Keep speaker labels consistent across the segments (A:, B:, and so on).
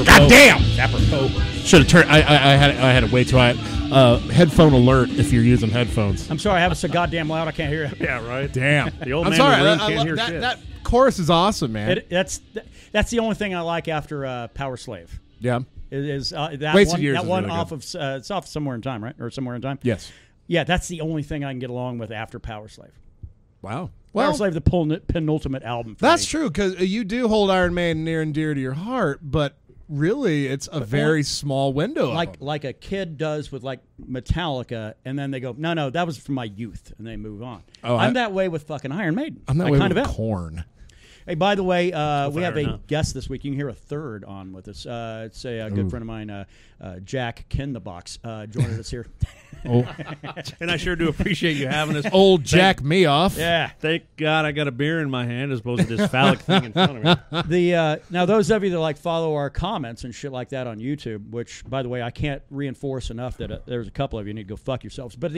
A: God damn! Apropos. Should have turned. I had it way too high. Headphone alert if you're using headphones.
B: I'm sorry, I have it so goddamn loud I can't hear you.
C: Yeah, right.
A: Damn.
C: The old
A: I'm
C: man
A: sorry.
C: in the room can't hear shit.
A: That chorus is awesome, man.
B: That's the only thing I like after Power Slave.
A: Yeah.
B: Is that
A: Wasted
B: one?
A: Years
B: That
A: is
B: one
A: really
B: off
A: good.
B: of it's off Somewhere in Time, right? Or Somewhere in Time.
A: Yes.
B: Yeah, that's the only thing I can get along with after Power Slave.
A: Wow.
B: Power Slave, the penultimate album. For
A: That's
B: me.
A: true, because you do hold Iron Maiden near and dear to your heart, but really it's a very small window.
B: Like a kid does with like Metallica, and then they go, no, that was from my youth, and they move on.
A: Oh,
B: I'm that way with fucking Iron Maiden.
A: I'm that
B: I
A: way
B: kind
A: with
B: of am.
A: Korn.
B: Hey, by the way, we have
C: fire
B: a
C: now.
B: guest this week. You can hear a third on with us. It's a good friend of mine, Jack Kin the Box, joining us here.
A: Oh,
C: And I sure do appreciate you having us.
A: old Jack me off.
B: Yeah.
C: Thank God I got a beer in my hand as opposed to this phallic thing in front of me.
B: Now, those of you that like follow our comments and shit like that on YouTube, which, by the way, I can't reinforce enough that there's a couple of you need to go fuck yourselves. But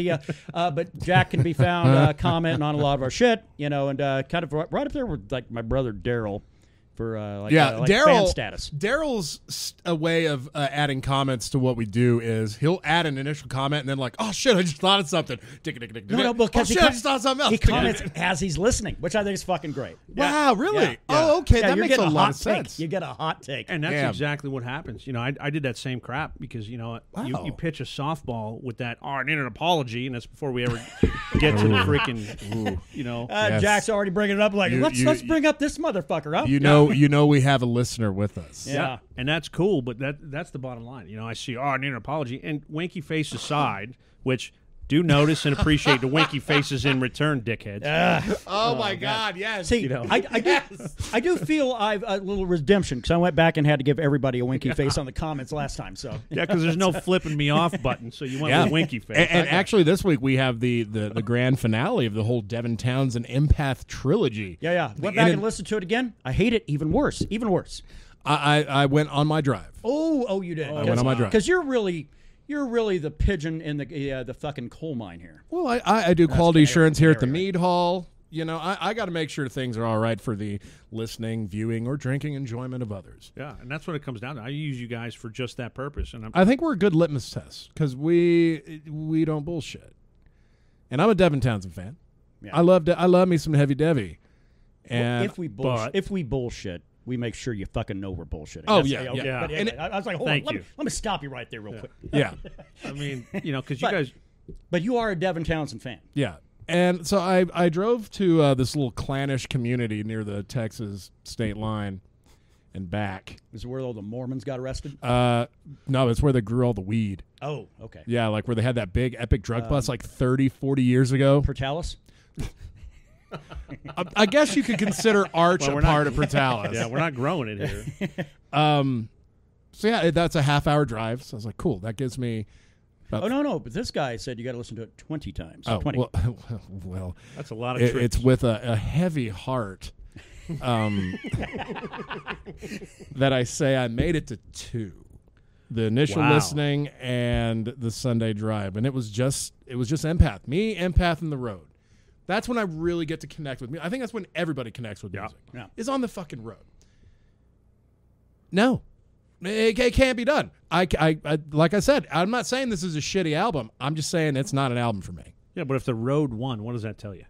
B: but Jack can be found commenting on a lot of our shit, and kind of right up there with like my brother Daryl for fan status.
A: Daryl's a way of adding comments to what we do is he'll add an initial comment and then like, oh shit, I just thought of something.
B: No, because
A: I just thought of something else.
B: he comments as he's listening, which I think is fucking great.
A: Wow, really?
B: Yeah.
A: Oh, okay,
B: Yeah,
A: that
B: you're
A: makes a
B: getting
A: lot of
B: hot take.
A: sense.
B: You get a hot take.
C: And that's
A: Damn.
C: exactly what happens. I did that same crap because,
A: Wow.
C: you pitch a softball with that, I need an apology, and that's before we ever get to the freaking,
A: Yes.
B: Jack's already bringing it up like, let's bring up this motherfucker up.
A: You know, we have a listener with us.
B: Yeah.
C: And that's cool, but that's the bottom line. I see, I need an apology. And winky face aside, which do notice and appreciate the winky faces in return, dickheads.
A: Oh my God, yes.
B: See, I do feel I've a little redemption because I went back and had to give everybody a winky face on the comments last time. So
C: Yeah, because there's no flipping me off button, so you went with winky face.
A: And actually, this week we have the grand finale of the whole Devin Townsend Empath trilogy.
B: yeah. Went back and listened to it again. I hate it even worse.
A: I went on my drive.
B: Oh, you did.
A: I went on my drive.
B: Because you're really the pigeon in the fucking coal mine here.
A: Well, I do quality assurance here at the
B: right.
A: Mead Hall. I got to make sure things are all right for the listening, viewing, or drinking enjoyment of others.
C: Yeah, and that's what it comes down to. I use you guys for just that purpose. And
A: I think we're a good litmus test because we don't bullshit. And I'm a Devin Townsend fan.
B: Yeah.
A: I love me some Heavy Devi. And
B: if we bullshit, we make sure you fucking know we're bullshitting.
A: Oh,
B: That's-
A: yeah,
B: okay.
A: yeah.
B: But anyway, I was like, hold on,
C: Thank you.
B: let me stop you right there real quick.
A: yeah,
C: I mean, because you
B: But-
C: guys.
B: But you are a Devin Townsend fan.
A: yeah. And so I drove to this little clannish community near the Texas state line and back.
B: Is it where all the Mormons got arrested?
A: No, it's where they grew all the weed.
B: Oh, okay.
A: Yeah, like where they had that big epic drug bust like 30, 40 years ago.
B: Portales?
A: I guess you could consider Arch
C: Well,
A: a
C: we're
A: part
C: not-
A: of Portales.
C: Yeah, we're not growing it here.
A: So yeah, that's a half-hour drive. So I was like, cool. That gives me about
B: Oh, no. But this guy said you got to listen to it 20 times.
A: Oh,
B: 20.
A: well,
C: That's a lot of
A: it's
C: tricks.
A: with a heavy heart that I say I made it to 2. The initial
C: Wow.
A: listening and the Sunday drive, and it was just empath, me, empath, and the road. That's when I really get to connect with me. I think that's when everybody connects with music.
B: Yeah.
A: Is on the fucking road. No, it can't be done. I like I said, I'm not saying this is a shitty album. I'm just saying it's not an album for me,
C: Yeah, but if the road won, what does that tell you?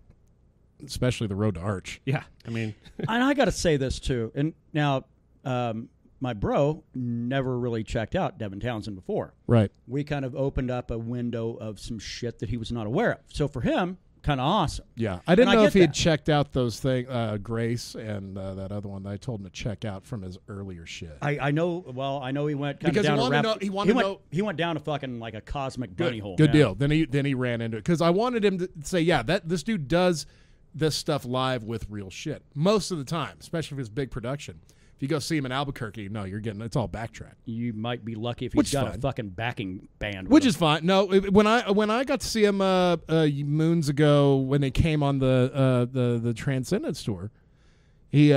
A: especially the Road to Arch.
C: Yeah, I mean,
B: And I got to say this, too. And now, my bro never really checked out Devin Townsend before.
A: Right.
B: We kind of opened up a window of some shit that he was not aware of. So for him, kind of awesome.
A: Yeah, I didn't
B: And I
A: know
B: get
A: if he had
B: that.
A: checked out those things, Grace and that other one that I told him to check out from his earlier shit.
B: I know. Well, I know he went kind
A: Because
B: of
A: he
B: down
A: wanted
B: a
A: to
B: rap.
A: know- he wanted to know-
B: He went down to fucking like a cosmic bunny hole.
A: Good
B: Yeah.
A: deal. Then he ran into it because I wanted him to say, yeah, that this dude does this stuff live with real shit most of the time, especially if it's big production. If you go see him in Albuquerque, no, you're getting it's all backtrack,
B: You might be lucky if
A: Which
B: he's
A: is
B: got
A: fine.
B: a fucking backing band.
A: which
B: with
A: is fine. No, when I got to see him moons ago when they came on the Transcendence tour, he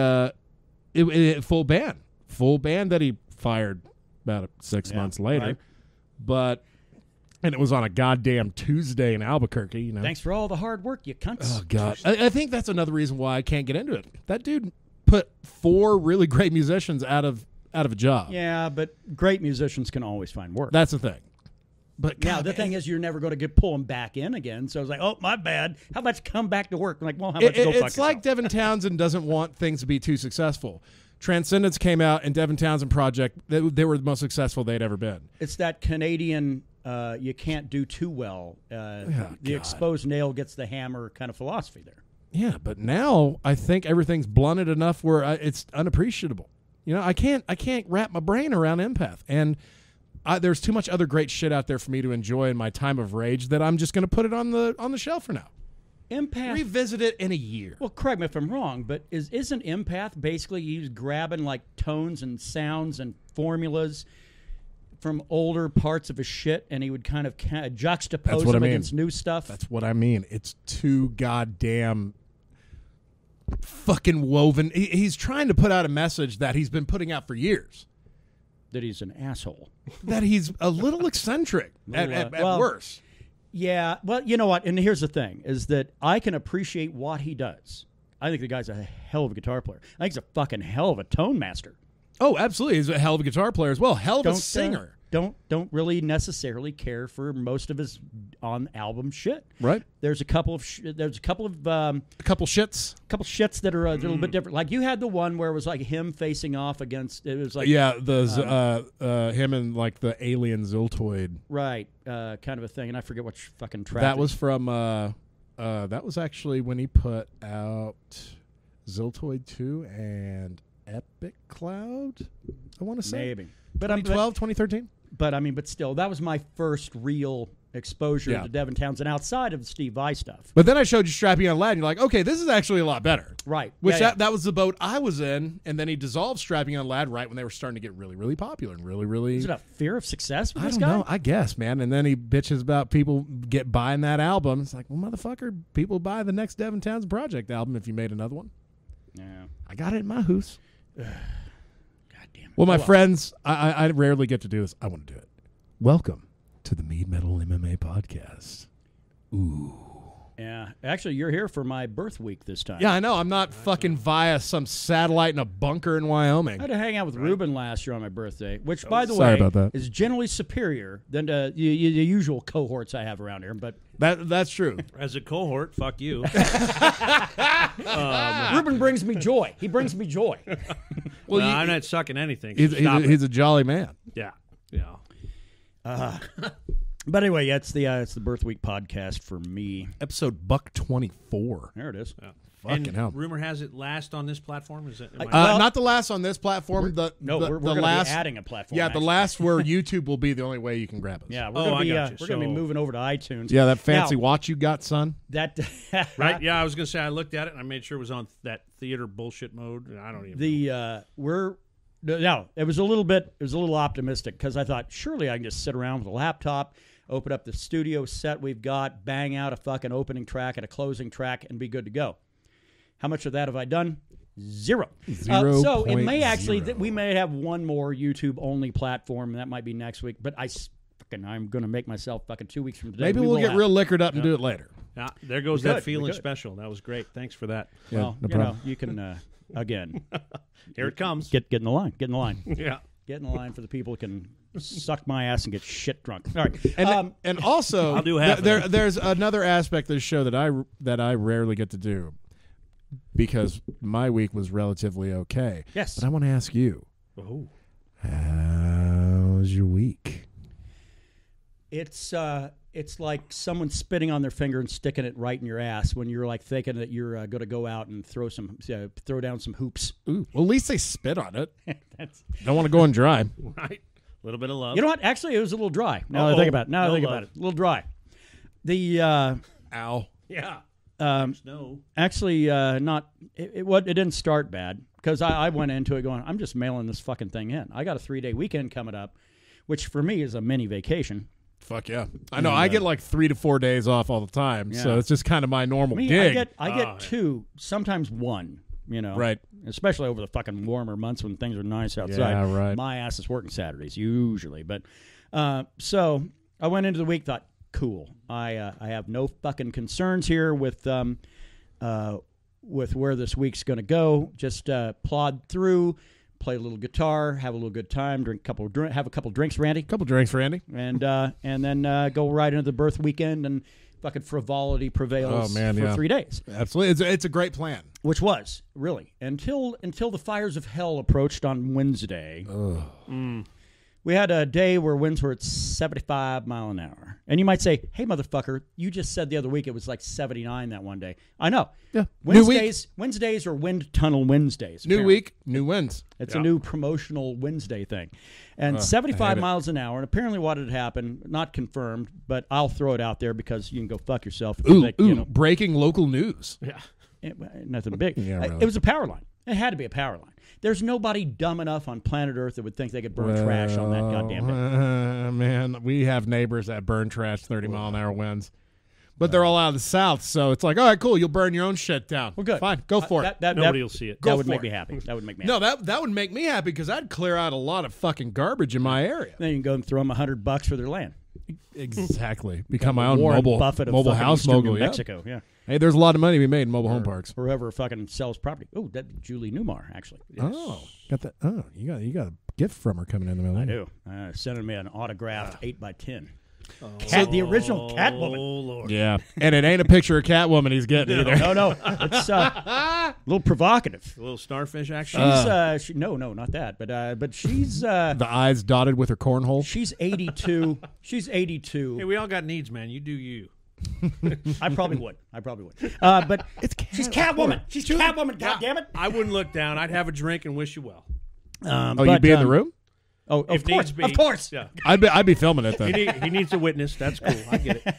A: full band that he fired about 6 months later,
B: right.
A: but. And it was on a goddamn Tuesday in Albuquerque, you know.
B: Thanks for all the hard work, you cunts.
A: Oh, God. I think that's another reason why I can't get into it. That dude put 4 really great musicians out of out of a job.
B: Yeah, but great musicians can always find work.
A: That's the thing. But
B: Now,
A: God,
B: the thing is, you're never going to pull them back in again. So I was like, oh, my bad. How about you come back to work? I'm like, well, how about you go fuck
A: it's
B: yourself?
A: like Devin Townsend doesn't want things to be too successful. Transcendence came out, and Devin Townsend Project, they were the most successful they'd ever been.
B: It's that Canadian, you can't do too well. The exposed nail gets the hammer kind of philosophy there.
A: Yeah, but now I think everything's blunted enough where it's unappreciable. You know, I can't wrap my brain around Empath, and there's too much other great shit out there for me to enjoy in my time of rage that I'm just going to put it on the shelf for now.
B: Empath.
A: Revisit it in a year.
B: Well, correct me if I'm wrong, but isn't Empath basically he's grabbing like tones and sounds and formulas from older parts of his shit, and he would kind of juxtapose them against new stuff?
A: That's what I mean. It's too goddamn fucking woven. He's trying to put out a message that he's been putting out for years.
B: That he's an asshole.
A: That he's a little eccentric at worst.
B: Yeah, well, you know what? And here's the thing, is that I can appreciate what he does. I think the guy's a hell of a guitar player. I think he's a fucking hell of a tone master.
A: Oh, absolutely. He's a hell of a guitar player as well. Hell of a singer.
B: Don't really necessarily care for most of his on-album shit.
A: Right.
B: There's a couple of
A: couple shits
B: that are a little bit different. Like you had the one where it was like him facing off against. It was like
A: him and like the alien Ziltoid.
B: Right. Kind of a thing, and I forget what fucking track.
A: That was from. That was actually when he put out Ziltoid 2 and Epic Cloud. I want to say
B: maybe,
A: but 2012, 2013.
B: But still, that was my first real exposure to Devin Townsend outside of the Steve Vai stuff.
A: But then I showed you Strapping on Lad, and you're like, okay, this is actually a lot better.
B: Right.
A: Which that was the boat I was in, and then he dissolved Strapping on Lad right when they were starting to get really, really popular and really, really.
B: Is it a fear of success with
A: I
B: this
A: don't
B: guy?
A: know. I guess, man. And then he bitches about people buying that album. It's like, well, motherfucker, people buy the next Devin Townsend Project album if you made another one.
B: Yeah.
A: I got it in my house.
B: God damn it.
A: Well, my friends, I rarely get to do this. I want to do it. Welcome to the Mead Metal MMA podcast. Ooh.
B: Yeah. Actually, you're here for my birth week this time.
A: Yeah, I know. I'm not fucking via some satellite in a bunker in Wyoming.
B: I had to hang out with Ruben last year on my birthday, which, by the
A: Sorry
B: way,
A: about that.
B: is generally superior than the usual cohorts I have around here. But
A: that's true.
C: As a cohort, fuck you.
B: Ruben brings me joy. He brings me joy.
C: Well, I'm not sucking anything. So
A: He's a jolly man.
C: Yeah.
B: But anyway, yeah, it's the birth week podcast for me.
A: Episode Buck 24.
B: There it is.
C: Yeah.
A: Fucking hell.
C: Rumor has it last on this platform. Is it?
A: Not the last on this platform.
B: We're going to be adding a platform.
A: Yeah,
B: actually.
A: the last where YouTube will be the only way you can grab us.
B: Yeah, we're going to be moving over to iTunes.
A: Yeah, that fancy watch you got, son.
B: That
C: right? Yeah, I was going to say I looked at it and I made sure it was on that theater bullshit mode. I don't even.
B: No, it was a little optimistic because I thought surely I can just sit around with a laptop, open up the studio set we've got, bang out a fucking opening track and a closing track, and be good to go. How much of that have I done? Zero. So it may actually we may have one more YouTube only platform, and that might be next week. But I'm going to make myself fucking 2 weeks from today.
A: Maybe we'll get real liquored up and do it later.
C: Yeah, there goes that feeling special. That was great. Thanks for that.
A: Yeah,
B: well,
A: no problem.
B: you can again.
C: Here it comes.
B: Get in the line. Get in the line.
C: Yeah.
B: Get in the line for the people who can suck my ass and get shit drunk. All right.
A: And also,
C: I'll do half
A: there's another aspect of the show that I rarely get to do because my week was relatively okay.
B: Yes.
A: But I want to ask you, how's your week?
B: It's like someone spitting on their finger and sticking it right in your ass when you're like thinking that you're going to go out and throw down some hoops.
A: Ooh, well, at least they spit on it. Don't want to go in dry.
C: Right. A little bit of love.
B: You know what? Actually, it was a little dry. Now that I think about it. A little dry. The
A: ow.
C: Yeah.
B: No. Actually, not. It didn't start bad because I went into it going, I'm just mailing this fucking thing in. I got a 3-day weekend coming up, which for me is a mini vacation.
A: Fuck yeah. I know. I get like 3 to 4 days off all the time, so it's just kind of my normal gig.
B: I get 2, sometimes 1, you know.
A: Right.
B: Especially over the fucking warmer months when things are nice outside.
A: Yeah, right.
B: My ass is working Saturdays, usually. But so I went into the week, thought, cool. I have no fucking concerns here with where this week's going to go. Just plod through, play a little guitar, have a little good time, have a couple drinks, Randy,
A: Couple drinks for Andy.
B: and then go right into the birth weekend, and fucking frivolity prevails for 3 days.
A: Absolutely, it's a great plan.
B: Which was really until the fires of hell approached on Wednesday. We had a day where winds were at 75 mile an hour. And you might say, hey, motherfucker, you just said the other week it was like 79 that one day. I know.
A: Yeah.
B: Wednesdays are wind tunnel Wednesdays.
A: New
B: apparently.
A: week, new winds.
B: It's a new promotional Wednesday thing. And 75 miles an hour. And apparently what had happened, not confirmed, but I'll throw it out there because you can go fuck yourself. If you think,
A: Breaking local news.
C: Yeah.
B: Nothing big.
A: Yeah, really.
B: It was a power line. It had to be a power line. There's nobody dumb enough on planet Earth that would think they could burn trash on that goddamn thing.
A: Man, we have neighbors that burn trash 30-mile-an-hour winds. But they're all out of the south, so it's like, all right, cool, you'll burn your own shit down.
B: Well, good.
A: Fine, go for it.
C: Nobody will see it.
B: That would make me happy. That would make me happy.
A: No, that would make me happy because I'd clear out a lot of fucking garbage in my area.
B: Then you can go and throw them $100 for their land.
A: Exactly. Become my own
B: Warren
A: mobile
B: Buffett of
A: mobile
B: fucking
A: house
B: Eastern
A: mogul.
B: New
A: Yeah.
B: Mexico. Yeah.
A: Hey, there's a lot of money to be made in mobile home parks.
B: Whoever fucking sells property. Oh, that Julie Newmar, actually.
A: Oh, got that. Oh, you got a gift from her coming in the mail.
B: I do. Sending me an autographed 8x10. The original Catwoman.
C: Oh, Lord.
A: Yeah, and it ain't a picture of Catwoman he's getting either.
B: No. It's a little provocative.
C: A little starfish action.
B: No, not that. But she's
A: The eyes dotted with her cornhole.
B: she's 82. She's 82.
C: Hey, we all got needs, man. You do you.
B: I probably would. But she's Catwoman. She's Catwoman. God damn it.
C: I wouldn't look down. I'd have a drink and wish you well.
A: You'd be in the room?
B: Oh,
C: If
B: of course.
C: needs be.
B: Of course.
C: Yeah.
A: I'd be filming it then.
C: He needs a witness. That's cool. I get it.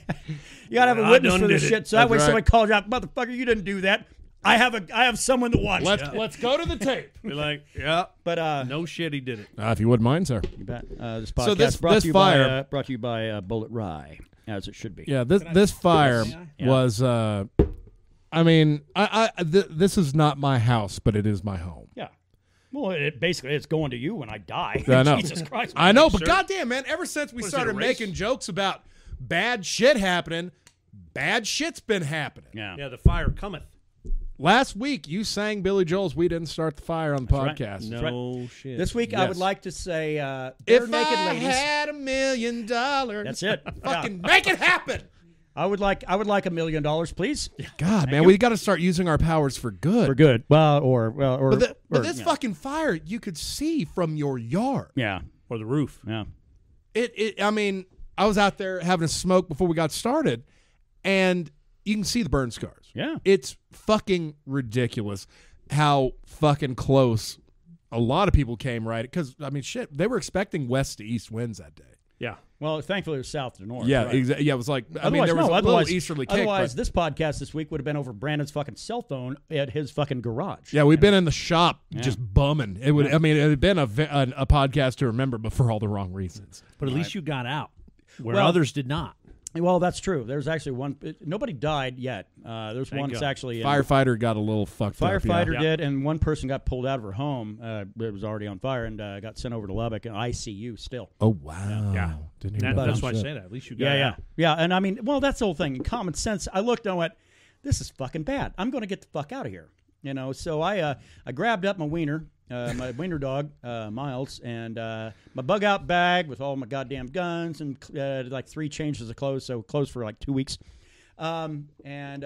B: You gotta have a
C: I
B: witness
C: done
B: for this
C: did it.
B: shit. So that way
A: That's
B: somebody calls you out, motherfucker, you didn't do that. I have someone that watched.
A: Let's go to the tape.
C: Be like, yeah.
B: But
C: No shit, he did it.
A: If you wouldn't mind, sir.
B: you bet. This podcast
A: So this
B: brought
A: fire-
B: to you by Bullet Rye, as it should be.
A: Yeah, this fire
B: Yeah.
A: was. I mean, this is not my house, but it is my home.
B: Yeah. Well, basically, it's going to you when I die.
A: I know.
B: Jesus Christ.
A: I know, but
C: Sure.
A: goddamn, man! Ever since we
C: Was it
A: started
C: a race?
A: making jokes about bad shit happening, bad shit's been happening.
B: Yeah.
C: Yeah, the fire cometh.
A: Last week, you sang Billy Joel's "We Didn't Start the Fire" on the
B: right.
A: podcast.
C: No shit.
B: This week, I
A: Yes.
B: would like to say,
A: If
B: naked
A: I
B: ladies.
A: had $1 million,
B: That's it.
A: fucking make it happen.
B: I would like $1 million, please.
A: God, man, we got to start using our powers for good.
B: For good. But
A: this fucking fire you could see from your yard.
B: Yeah.
C: Or the roof.
B: Yeah.
A: I mean, I was out there having a smoke before we got started, and you can see the burn scars.
B: Yeah.
A: It's fucking ridiculous how fucking close a lot of people came, right? Because, I mean, shit, they were expecting west to east winds that day.
C: Yeah.
B: Well, thankfully, it was south to north.
A: Yeah,
B: right?
A: exactly. Yeah, it was like, I mean, there was a little easterly kick.
B: Otherwise,
A: But,
B: this podcast this week would have been over Brandon's fucking cell phone at his fucking garage.
A: yeah, we've been in the shop just bumming. It would. I mean, it had been a podcast to remember, but for all the wrong reasons.
C: But at least you got out, where
B: Well-
C: others did not.
B: Well, that's true. There's actually one. Nobody died yet. There's one that's
C: God.
B: actually
A: Firefighter got a little fucked up.
B: Firefighter
A: Yeah.
B: did, and one person got pulled out of her home. It was already on fire, and got sent over to Lubbock and ICU still.
A: Oh wow!
C: Yeah.
A: Didn't hear about
C: That's
A: that
C: why I
A: shit.
C: say that. At least you got out.
B: Yeah. And I mean, well, that's the whole thing. In common sense, I looked and went, "This is fucking bad. I'm going to get the fuck out of here." You know, so I grabbed up my wiener, my wiener dog, Miles, and my bug out bag with all my goddamn guns and like 3 changes of clothes, so clothes for like 2 weeks, and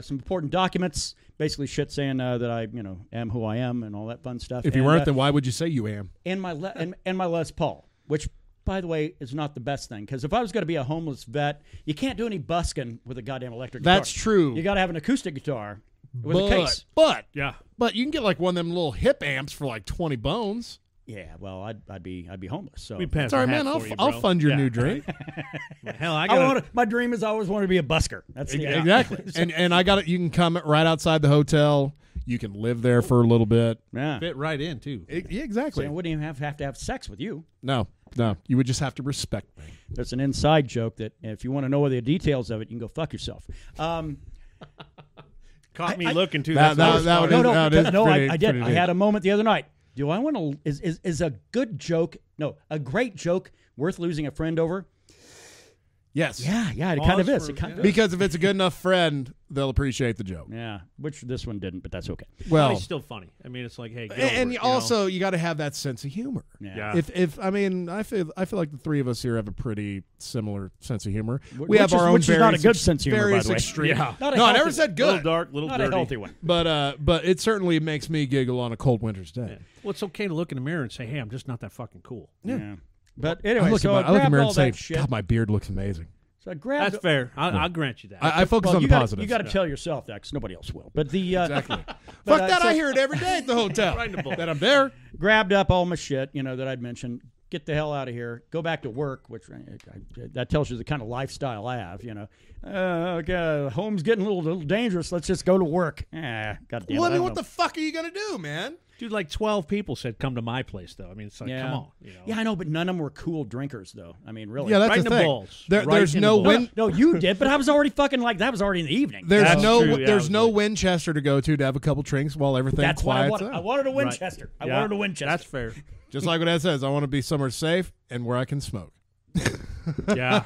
B: some important documents, basically shit saying that I, am who I am and all that fun stuff.
A: If you weren't, then why would you say you am?
B: And my and my Les Paul, which, by the way, is not the best thing, because if I was going to be a homeless vet, you can't do any busking with a goddamn electric guitar.
A: That's true.
B: You got to have an acoustic guitar with a case.
A: But
C: Yeah.
A: you can get like one of them little hip amps for like 20 bones.
B: Yeah, well, I'd be homeless. So
C: We pass
A: Sorry,
C: the hat
A: man.
C: for you,
A: I'll
C: bro.
A: fund your
C: Yeah.
A: new drink.
C: Hell, I got
B: my dream is I always wanted to be a busker. That's the
A: Exactly. And I got it. You can come right outside the hotel. You can live there for a little bit.
B: Yeah.
C: fit right in too.
A: Yeah, exactly.
B: So I wouldn't even have to have sex with you.
A: No. You would just have to respect me.
B: That's an inside joke that if you want to know the details of it, you can go fuck yourself.
C: Caught me looking too.
A: That
C: That's
A: would-
C: funny.
B: I did.
A: pretty
B: I had a moment the other night. Do I want to? Is a good joke? No, a great joke worth losing a friend over?
A: Yes.
B: Yeah, it kind of is.
C: for-
B: It kind of is.
A: Because if it's a good enough friend, they'll appreciate the joke.
B: Yeah, which this one didn't, but that's okay.
A: Well,
C: He's still funny. I mean, it's like, hey, get
A: and
C: over it,
A: also you got to have that sense of humor.
C: Yeah.
A: If I mean, I feel like the three of us here have a pretty similar sense of humor. We
B: Which
A: have
B: is-
A: our own
B: which is not a
A: various
B: good sense of humor, by
A: various
B: the way.
A: extreme.
C: Yeah.
B: Not a
A: No, I
B: healthy
A: never
B: one.
A: said
C: a
A: good.
C: little dark, little
B: Not
C: dirty.
B: a healthy one.
A: But it certainly makes me giggle on a cold winter's day.
C: Yeah. Well, it's okay to look in the mirror and say, hey, I'm just not that fucking cool.
B: Yeah. But anyway,
A: I look
B: so
A: in the
B: grabbed
A: mirror
B: all
A: and say,
B: that shit.
A: God, my beard looks amazing.
B: So I grabbed.
C: That's fair. I'll grant you that.
A: I focus
B: well,
A: on
B: you
A: the
B: gotta,
A: positives.
B: You got to tell yourself that, because nobody else will. But the
A: Exactly.
B: but,
A: Fuck that!
B: so
A: I hear it every day at the hotel.
C: Right in the bowl.
A: That I'm there.
B: grabbed up all my shit, that I'd mentioned. Get the hell out of here. Go back to work, which that tells you the kind of lifestyle I have. Okay, home's getting a little dangerous. Let's just go to work. God damn it.
A: Well, I mean,
B: don't
A: what
B: know.
A: the fuck are you gonna do, man?
C: Dude, like 12 people said, come to my place, though. I mean, it's like, come on.
B: Yeah, I know, but none of them were cool drinkers, though. I mean, really.
A: Yeah, that's
C: Right
A: the
C: in the
A: thing.
C: balls.
A: There,
C: Right
A: there's
C: in
A: no
C: the balls.
A: win.
B: No, you did, but I was already fucking like that was already in the evening.
A: There's
C: That's
A: no
C: true. Yeah, I
A: there's
C: was
A: no
C: like-
A: Winchester to go to have a couple drinks while everything
B: That's what I
A: quiets
B: wanted.
A: out.
B: I wanted a Winchester. I
C: Yeah,
B: wanted a Winchester.
C: That's fair.
A: Just like what Ed says, I want to be somewhere safe and where I can smoke.
C: Yeah.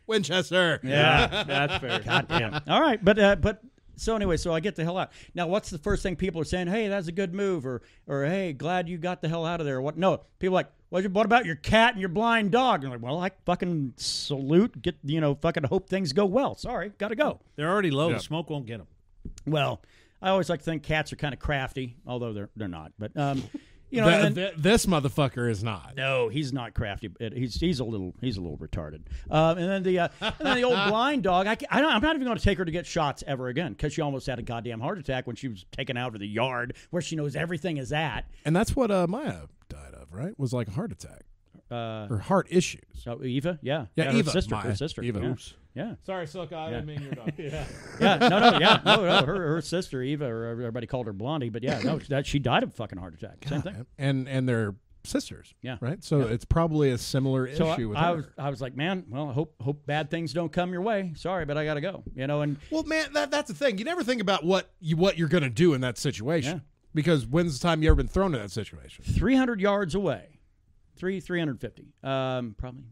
A: Winchester.
C: Yeah. That's fair.
B: God damn. All right, but so anyway, so I get the hell out. Now, what's the first thing people are saying? Hey, that's a good move, or hey, glad you got the hell out of there. What? No, people are like, what about your cat and your blind dog? And I'm like, well, I fucking salute, fucking hope things go well. Sorry, gotta go.
C: They're already low.
A: Yeah.
C: The smoke won't get them.
B: Well, I always like to think cats are kind of crafty, although they're not. But and then-
A: This motherfucker is not.
B: no, he's not crafty. He's a little retarded. And then the old blind dog. I'm not even going to take her to get shots ever again, because she almost had a goddamn heart attack when she was taken out of the yard where she knows everything is at.
A: And that's what Maya died of, right? Was like a heart attack or heart issues.
B: So Eva, yeah,
A: Yeah,
B: her
A: Eva,
B: sister,
A: Maya.
B: her sister,
A: Eva,
B: yeah.
A: oops.
B: Yeah.
A: Sorry, Silk. I didn't mean your dog.
B: No. Her sister Eva, or everybody called her Blondie, but yeah, no, she died of a fucking heart attack. Same thing.
A: And they're sisters.
B: Yeah.
A: Right. So it's probably a similar
B: So
A: issue with
B: I
A: her.
B: was like, man, well, hope bad things don't come your way. Sorry, but I gotta go. And
A: Well, man, that's the thing. You never think about what you're going to do in that situation.
B: Yeah.
A: Because when's the time you ever been thrown in that situation?
B: 300 yards away, 350. Probably.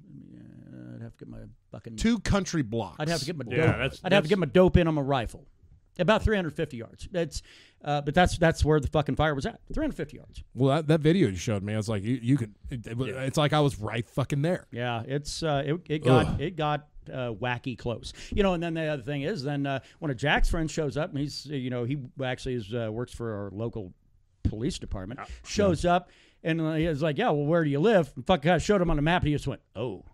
B: I'd have to get my fucking.
A: 2 country blocks.
B: I'd have to get my
C: Yeah,
B: dope.
C: that's-
B: I'd have to get my dope in on my rifle. About 350 yards. But that's where the fucking fire was at. 350 yards.
A: Well, that video you showed me, I was like, you could. It's like I was right fucking there.
B: Yeah, it got wacky close. And then the other thing is, then one of Jack's friends shows up, and he actually works for our local police department. Shows up, and he was like, yeah, well, where do you live? And fucking I showed him on the map, and he just went, oh.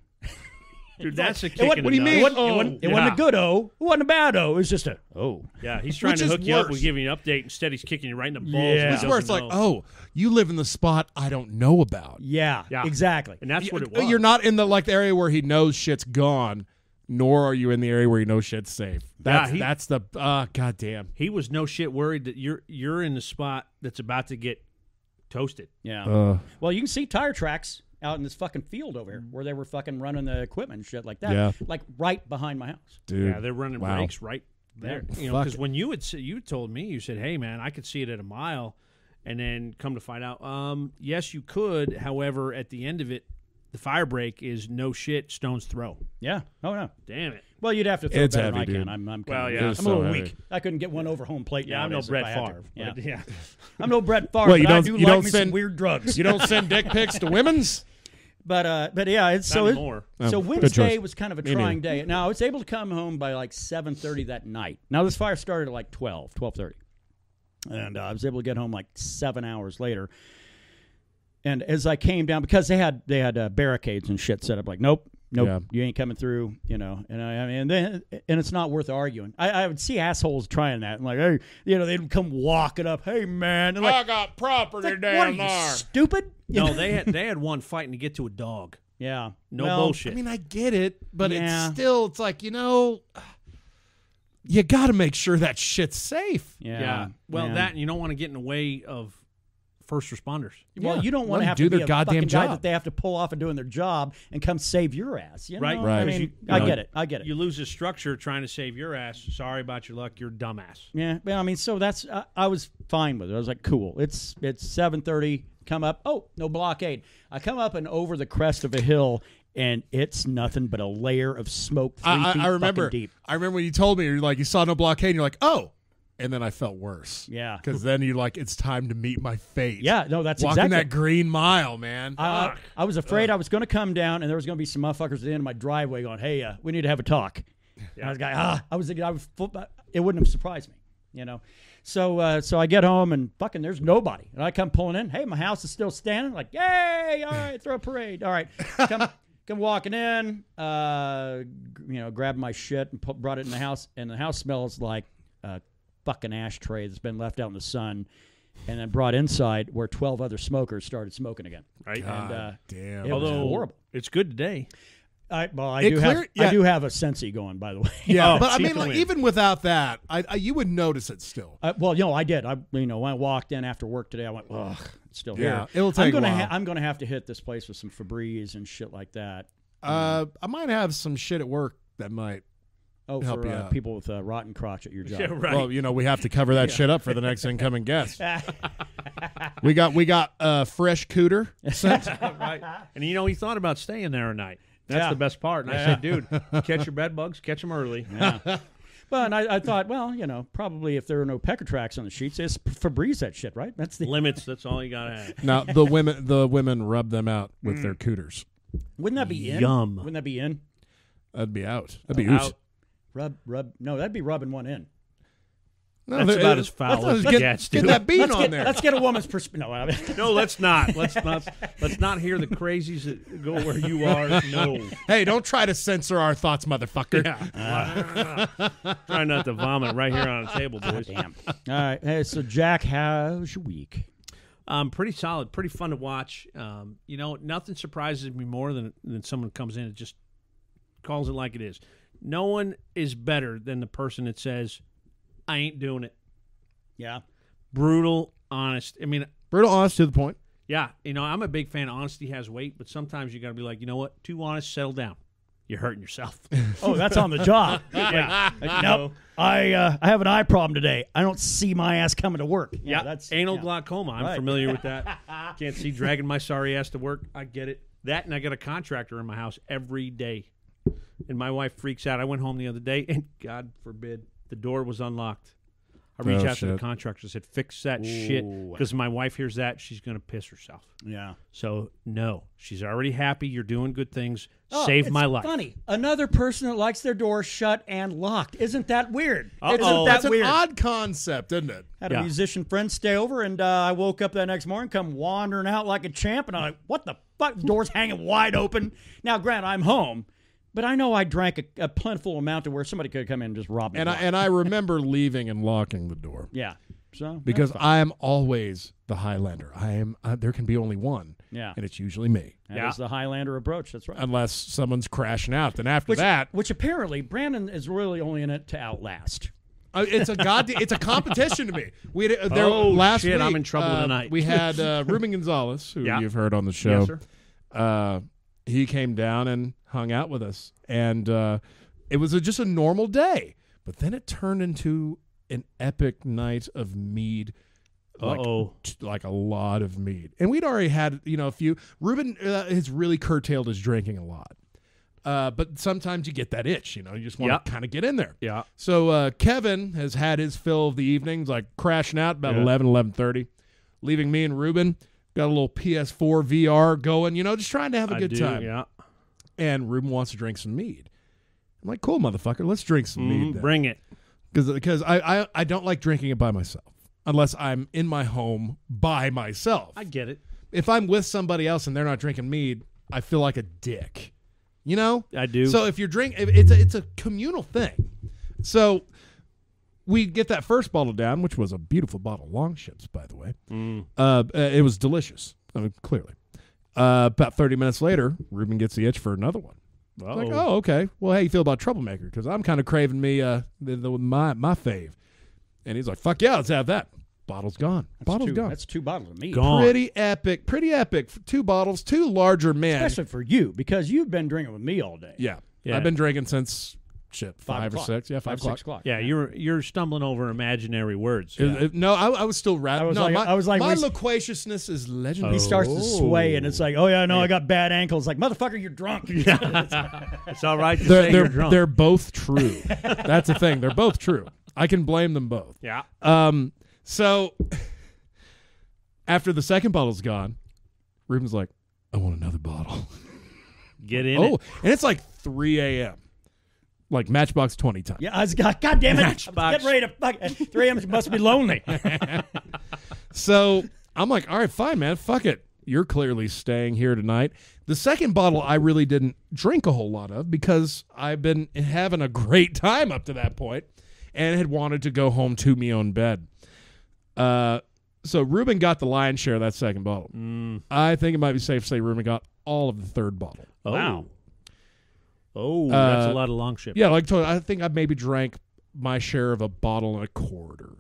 C: Dude, that's a
B: It
C: kick
B: wasn't-
C: in
B: what
C: the
B: do you mean?
C: nuts.
B: It wasn't a good O. It wasn't a bad O. It was just a oh.
C: Yeah, he's trying
A: Which
C: to
A: is
C: hook you up
A: worse.
C: with giving you an update. Instead, he's kicking you right in the balls.
B: Yeah.
C: when
A: It's
C: he
A: where it's
C: doesn't
A: like,
C: know.
A: oh, you live in the spot I don't know about.
B: Yeah,
C: Yeah.
B: exactly.
C: And that's what it was.
A: You're not in the area where he knows shit's gone, nor are you in the area where you know shit's safe. That's the goddamn.
C: He was no shit worried that you're in the spot that's about to get toasted.
B: Yeah. Well, you can see tire tracks out in this fucking field over here where they were fucking running the equipment and shit like that.
A: Yeah.
B: Like right behind my house.
A: Dude.
C: Yeah, they're running
A: Wow.
C: brakes right there.
A: Yeah.
C: Because
A: Fuck.
C: when you told me, you said, "Hey, man, I could see it at a mile," and then come to find out, yes, you could. However, at the end of it, the fire break is no shit stone's throw.
B: Yeah. Oh no.
C: Damn it.
B: Well, you'd have to throw
A: It's
B: better than
A: heavy,
B: I can.
A: dude.
B: I'm
C: Well,
B: kinda,
C: yeah.
B: I'm
C: It's
B: a little
A: so
B: weak.
A: heavy.
B: I couldn't get one over home plate.
C: Yeah, I'm no
B: nowadays if
C: Brett
B: I had to.
C: Favre.
B: Yeah.
C: But yeah.
B: I'm no Brett Favre.
A: Well, you
B: but I
A: don't-
B: do
A: you
B: like
A: don't
B: me
A: send-
B: some weird drugs.
A: You don't send dick pics to women's?
B: But yeah, it's so
C: anymore.
B: so
A: good
B: Wednesday
A: choice.
B: was kind of a
A: Me
B: trying
A: neither.
B: day. Now I was able to come home by like 7:30 that night. Now this fire started at like 12:30, and I was able to get home like 7 hours later. And as I came down, because they had barricades and shit set up, like nope,
A: Yeah.
B: you ain't coming through, and it's not worth arguing. I would see assholes trying that, and like, hey, they'd come walking up, hey man, and like,
A: I got property
B: what are you, stupid?
C: No, they had one fighting to get to a dog.
B: Yeah,
C: No
B: Well,
C: bullshit.
A: I mean, I get it, but
B: Yeah.
A: it's still, it's like, you got to make sure that shit's safe.
B: Yeah.
C: Well,
B: yeah.
C: that and you don't want to get in the way of first responders.
B: Well,
A: Yeah.
B: you don't
A: Let
B: want to
A: them
B: have
A: do
B: to be
A: their
B: a
A: goddamn
B: fucking guy
A: job.
B: that they have to pull off and doing their job and come save your ass. You know?
C: Right.
A: Right.
B: I
C: Because
B: mean,
C: you
B: I
C: know,
B: get it. I get it.
C: You lose the structure trying to save your ass. Sorry about your luck. You're a dumbass.
B: Yeah. Well, I mean, so that's I was fine with it. I was like, cool. It's 7:30. Come up. Oh, no blockade. I come up and over the crest of a hill, and it's nothing but a layer of smoke 3 feet
A: I remember.
B: fucking deep.
A: I remember when you told me, you're like, you saw no blockade, and you're like, oh. And then I felt worse.
B: Yeah.
A: Because then you're like, it's time to meet my fate.
B: Yeah, no, that's
A: Walking
B: exactly.
A: that green mile, man.
B: I was afraid I was going to come down, and there was going to be some motherfuckers at the end of my driveway going, "Hey, we need to have a talk." And I was going, I was it wouldn't have surprised me, you know. So I get home and fucking there's nobody, and I come pulling in. Hey, my house is still standing. Like, yay! All right, throw a parade. All right, come walking in. Grabbed my shit and brought it in the house, and the house smells like fucking ashtray that's been left out in the sun, and then brought inside where 12 other smokers started smoking again.
C: Right.
A: God damn.
B: It was horrible.
C: It's good today.
B: I do have a Sensi going, by the way.
A: Yeah,
C: Oh,
A: but I
C: see
A: mean,
C: the
A: like,
C: wind.
A: even without that, you would notice it still.
B: I did. When I walked in after work today, I went, ugh, it's still here.
A: It'll take a while.
B: I'm gonna have to hit this place with some Febreze and shit like that.
A: I might have some shit at work that might help
B: for
A: you out.
B: people with rotten crotch at your job.
C: Yeah, right.
A: Well, we have to cover that shit up for the next incoming guest. we got fresh cooter sent.
C: Right. And he thought about staying there a night. That's the best part. And I said, dude, catch your bed bugs, catch them early.
B: Yeah. But I thought, well, probably if there are no pecker tracks on the sheets, it's Febreze that shit, right? That's the
C: Limits. That's all you gotta have.
A: Now the women rub them out with their cooters.
B: Wouldn't that be in?
C: Yum.
B: Wouldn't that be in?
A: That'd be out. That'd be
C: Out.
B: Rub. No, that'd be rubbing one in.
A: No,
C: That's about as foul as it gets,
A: Get
C: dude.
A: that bean on there.
B: Let's get a woman's perspective. No,
C: No, let's not. Let's not hear the crazies that go where you are. No.
A: Hey, don't try to censor our thoughts, motherfucker.
C: Try not to vomit right here on the table, boys.
B: damn. All right. Hey, so Jack, how's your week?
C: Pretty solid, pretty fun to watch. Nothing surprises me more than someone comes in and just calls it like it is. No one is better than the person that says, I ain't doing it.
B: Yeah.
C: Brutal, honest. I mean,
A: Brutal, honest, to the point.
C: yeah, I'm a big fan. Honesty has weight, but sometimes you got to be like, you know what? Too honest, settle down. You're hurting yourself.
B: Oh, that's on the job.
C: Yeah.
B: Nope. I have an eye problem today. I don't see my ass coming to work.
C: Yeah,
B: that's
C: anal glaucoma. I'm
B: Right.
C: familiar with that. Can't see dragging my sorry ass to work. I get it. That, and I got a contractor in my house every day. And my wife freaks out. I went home the other day, and God forbid, the door was unlocked. I reached out to the contractor and said, fix that shit. Because my wife hears that, she's going to piss herself.
B: Yeah.
C: So, no. She's already happy. You're doing good things. Save my life.
B: Funny. Another person that likes their door shut and locked. Isn't that weird?
C: Uh-oh.
B: Isn't
A: That's
B: that weird?
A: an odd concept, isn't it?
B: Had a musician friend stay over, and I woke up that next morning, come wandering out like a champ, and I'm like, what the fuck? The door's hanging wide open. Now, granted, I'm home, but I know I drank a plentiful amount to where somebody could come in and just rob me.
A: And I remember leaving and locking the door.
B: Yeah. So
A: Because I am always the Highlander. There can be only one.
B: Yeah.
A: And it's usually me.
B: that is the Highlander approach. That's right.
A: Unless someone's crashing out. Then after that,
B: Which apparently Brandon is really only in it to outlast.
A: it's a competition to me. We had,
C: Last
A: week,
C: I'm in trouble tonight.
A: We had Ruben Gonzalez, who
C: Yeah.
A: you've heard on the show.
C: Yes, sir.
A: He came down and hung out with us, and it was just a normal day. But then it turned into an epic night of mead. Like a lot of mead. And we'd already had, a few. Ruben has really curtailed his drinking a lot. But sometimes you get that itch, you just want to kind of get in there.
C: Yeah.
A: So Kevin has had his fill of the evenings, like crashing out about 11:30, leaving me and Ruben. Got a little PS4 VR going, just trying to have a good time.
C: Yeah.
A: And Ruben wants to drink some mead. I'm like, cool, motherfucker, let's drink some mead then.
C: Bring it.
A: Because I don't like drinking it by myself unless I'm in my home by myself.
C: I get it.
A: If I'm with somebody else and they're not drinking mead, I feel like a dick.
C: I do.
A: So if you're drinking, it's a communal thing. So we get that first bottle down, which was a beautiful bottle of Longships, by the way. It was delicious. I mean, clearly. About 30 minutes later, Ruben gets the itch for another one. Like, oh, okay. Well, how you feel about Troublemaker? Because I'm kind of craving me my fave. And he's like, fuck yeah, let's have that. Bottle's gone. Bottle's gone.
B: That's 2 bottles of mead.
C: Gone.
A: Pretty epic. 2 bottles, 2 larger men.
B: Especially for you, because you've been drinking with me all day.
A: Yeah.
C: Yeah.
A: I've been drinking since shit, 5 or 6. Yeah, 5 o'clock.
B: 6 o'clock.
C: Yeah, you're stumbling over imaginary words.
A: No, I was still rattled.
B: I was like,
A: my loquaciousness is legendary.
B: He starts to sway, and it's like, oh yeah, no, I got bad ankles. Like, motherfucker, you're drunk.
C: It's all right to say you're drunk.
A: They're both true. That's the thing. They're both true. I can blame them both.
C: Yeah.
A: So after the second bottle's gone, Ruben's like, I want another bottle.
C: Get in it.
A: And it's like 3 a.m. Like Matchbox 20 time.
B: Yeah, I was God damn it.
C: Matchbox.
B: Get ready to fuck. At 3 a.m. must be lonely.
A: So I'm like, all right, fine, man. Fuck it. You're clearly staying here tonight. The second bottle I really didn't drink a whole lot of because I've been having a great time up to that point and had wanted to go home to me own bed. So Ruben got the lion's share of that second bottle. I think it might be safe to say Ruben got all of the third bottle.
C: Oh.
B: Wow.
C: Oh, that's a lot of long ship.
A: Yeah, like I think I maybe drank my share of a bottle and a quarter.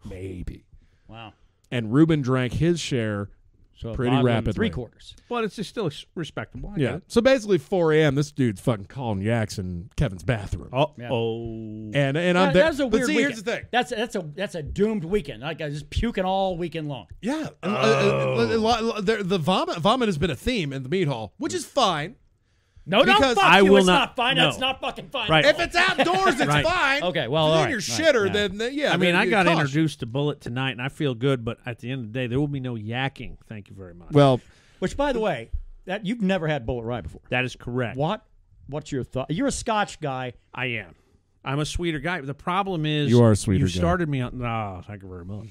A: Maybe.
B: Wow.
A: And Ruben drank his share
B: So
A: pretty rapidly.
B: 3/4.
C: But it's just still respectable. I get
A: Yeah.
C: it.
A: So basically 4 a.m., this dude's fucking calling yaks in Kevin's bathroom.
C: Oh.
B: Yeah.
C: Oh.
A: And I'm there.
B: That's a
A: But
B: weird
A: see,
B: weekend.
A: here's the thing.
B: That's a doomed weekend. Like, I was just puking all weekend long.
A: Yeah. The vomit has been a theme in the meat hall, which is fine.
B: No,
A: Because
B: don't fuck
C: I
B: you.
C: will
B: It's
C: not-
B: not fine.
C: no.
B: That's not fucking fine.
C: Right.
A: If it's outdoors, it's
C: Right.
A: fine.
B: Okay, well,
A: If
B: all
A: then
B: right,
A: you're
B: right,
A: shitter,
B: yeah.
A: then yeah.
C: I mean, I got
A: caution.
C: introduced to Bullet tonight, and I feel good. But at the end of the day, there will be no yakking. Thank you very much.
A: Well,
B: Which, by the way, that you've never had Bullet Rye before.
C: that is correct.
B: What's your thought? You're a Scotch guy.
C: I am. I'm a sweeter guy. The problem is
A: You are a sweeter
C: You
A: guy.
C: started me on. No, thank you very much.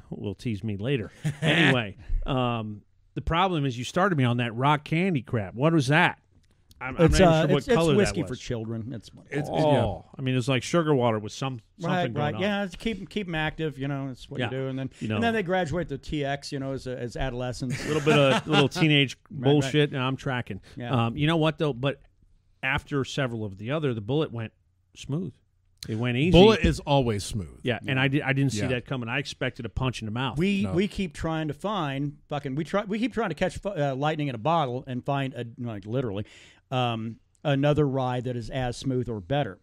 C: Will tease me later. Anyway, the problem is you started me on that rock candy crap. What was that? I'm not even sure what
B: it's
C: color
B: whiskey
C: that
B: for
C: was.
B: children. It's
C: I mean, it's like sugar water with something
B: right.
C: going on.
B: Yeah, it's keep them active. You know, it's what
C: Yeah.
B: you do, and then
C: You know.
B: and then they graduate to TX. You know, as adolescents.
C: A little bit of little teenage bullshit, and I'm tracking.
B: Yeah.
C: You know what though? But after several of the Bullet went smooth. It went easy.
A: Bullet is always smooth.
C: Yeah, and I didn't see
A: Yeah.
C: that coming. I expected a punch in the mouth.
B: We keep trying to find we keep trying to catch lightning in a bottle and find literally another rye that is as smooth or better.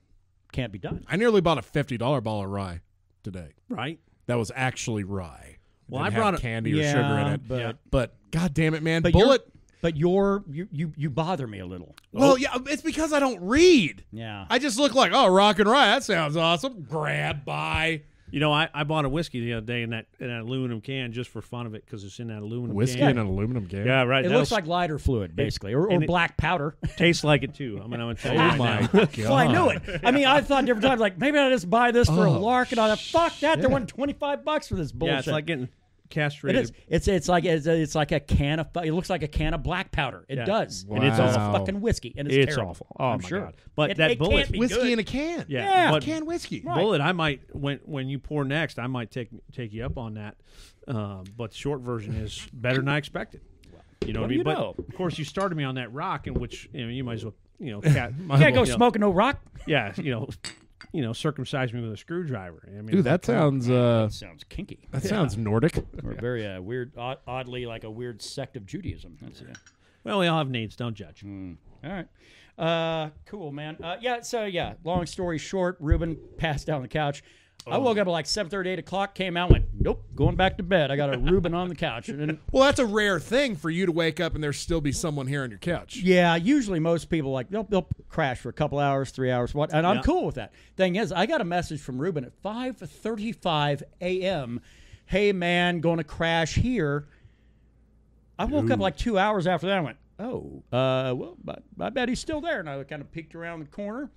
B: Can't be done.
A: I nearly bought a $50 bottle of rye today.
C: right?
A: That was actually rye.
C: Well,
A: Didn't
C: I brought
A: have
C: it-
A: candy or sugar in it. But god damn it, man,
B: But
A: Bullet.
B: you bother me a little.
A: Well, yeah, it's because I don't read.
B: Yeah.
A: I just look like, oh, rock and rye. That sounds awesome. Grab, buy.
C: You know, I bought a whiskey the other day in that aluminum can just for fun of it because it's in that aluminum
A: Whiskey
C: can.
A: in an aluminum can.
C: Yeah, right.
B: It
C: That'll
B: looks like lighter fluid, basically, or
C: and it-
B: black powder.
C: tastes like it too. I mean, I'm gonna tell you.
A: Oh
C: right
A: my
C: now.
A: god.
B: Well, I knew it. I mean, I thought different times, like, maybe I just buy this for a lark, and I thought, fuck that. They're wanting $25 for this bullshit.
C: Yeah, it's like getting
B: It
C: castrated.
B: is. It's like a can of. It looks like a can of black powder. It
C: Yeah.
B: does.
A: Wow.
B: And it's all fucking whiskey, and it's terrible.
C: awful. Oh
B: I'm
C: my
B: sure.
C: god! But
B: It
C: that Bullet
B: can't be
A: Whiskey
B: good.
A: in a can.
B: Yeah.
C: but
A: Can whiskey.
C: Bullet, I might when you pour next, I might take you up on that. But the short version is better than I expected. You know what I mean?
B: you
C: But
B: know?
C: of course, you started me on that rock, in which you might as well
B: You can't go smoking no rock.
C: Yeah, circumcise me with a screwdriver. I mean,
A: Dude, that sounds
B: Sounds kinky.
A: sounds Nordic.
B: Or very weird, oddly like a weird sect of Judaism. That's
C: well, we all have needs. Don't judge.
B: All right. Cool, man. Long story short, Ruben passed out on the couch. I woke up at like 7:30, 8 o'clock, came out, went, nope, going back to bed. I got a Ruben on the couch. And
A: Well, that's a rare thing for you to wake up and there still be someone here on your couch.
B: yeah, usually most people they'll crash for a couple hours, 3 hours, and I'm
C: Yeah.
B: cool with that. Thing is, I got a message from Ruben at 5:35 a.m. Hey man, going to crash here. I woke up like 2 hours after that. I went, well, I bet he's still there. And I kind of peeked around the corner,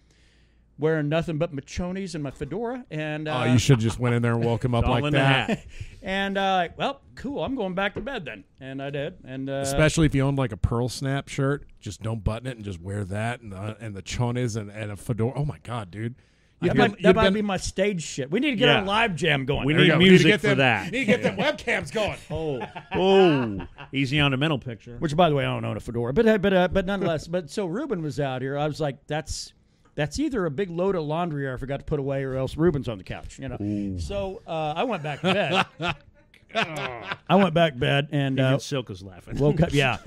B: wearing nothing but my chonies and my fedora. And
A: Oh, you should have just went in there and woke him up
C: All
A: like
C: in the
A: that.
C: hat.
B: and well, cool. I'm going back to bed then. And I did. And
A: Especially if you own like a pearl snap shirt, just don't button it and just wear that and the chones and a fedora. Oh my god, dude!
B: that might be my stage shit. We need to get
C: Yeah.
B: our live jam going.
C: We
B: There you
C: need
B: go.
C: music for that.
A: Need to get them webcams going.
C: Oh, easy on the mental picture.
B: Which, by the way, I don't own a fedora, but nonetheless. But so Ruben was out here. I was like, that's either a big load of laundry I forgot to put away, or else Ruben's on the couch. So I went back to bed. I went back to bed and
C: Even Silk is laughing.
B: woke up. Yeah,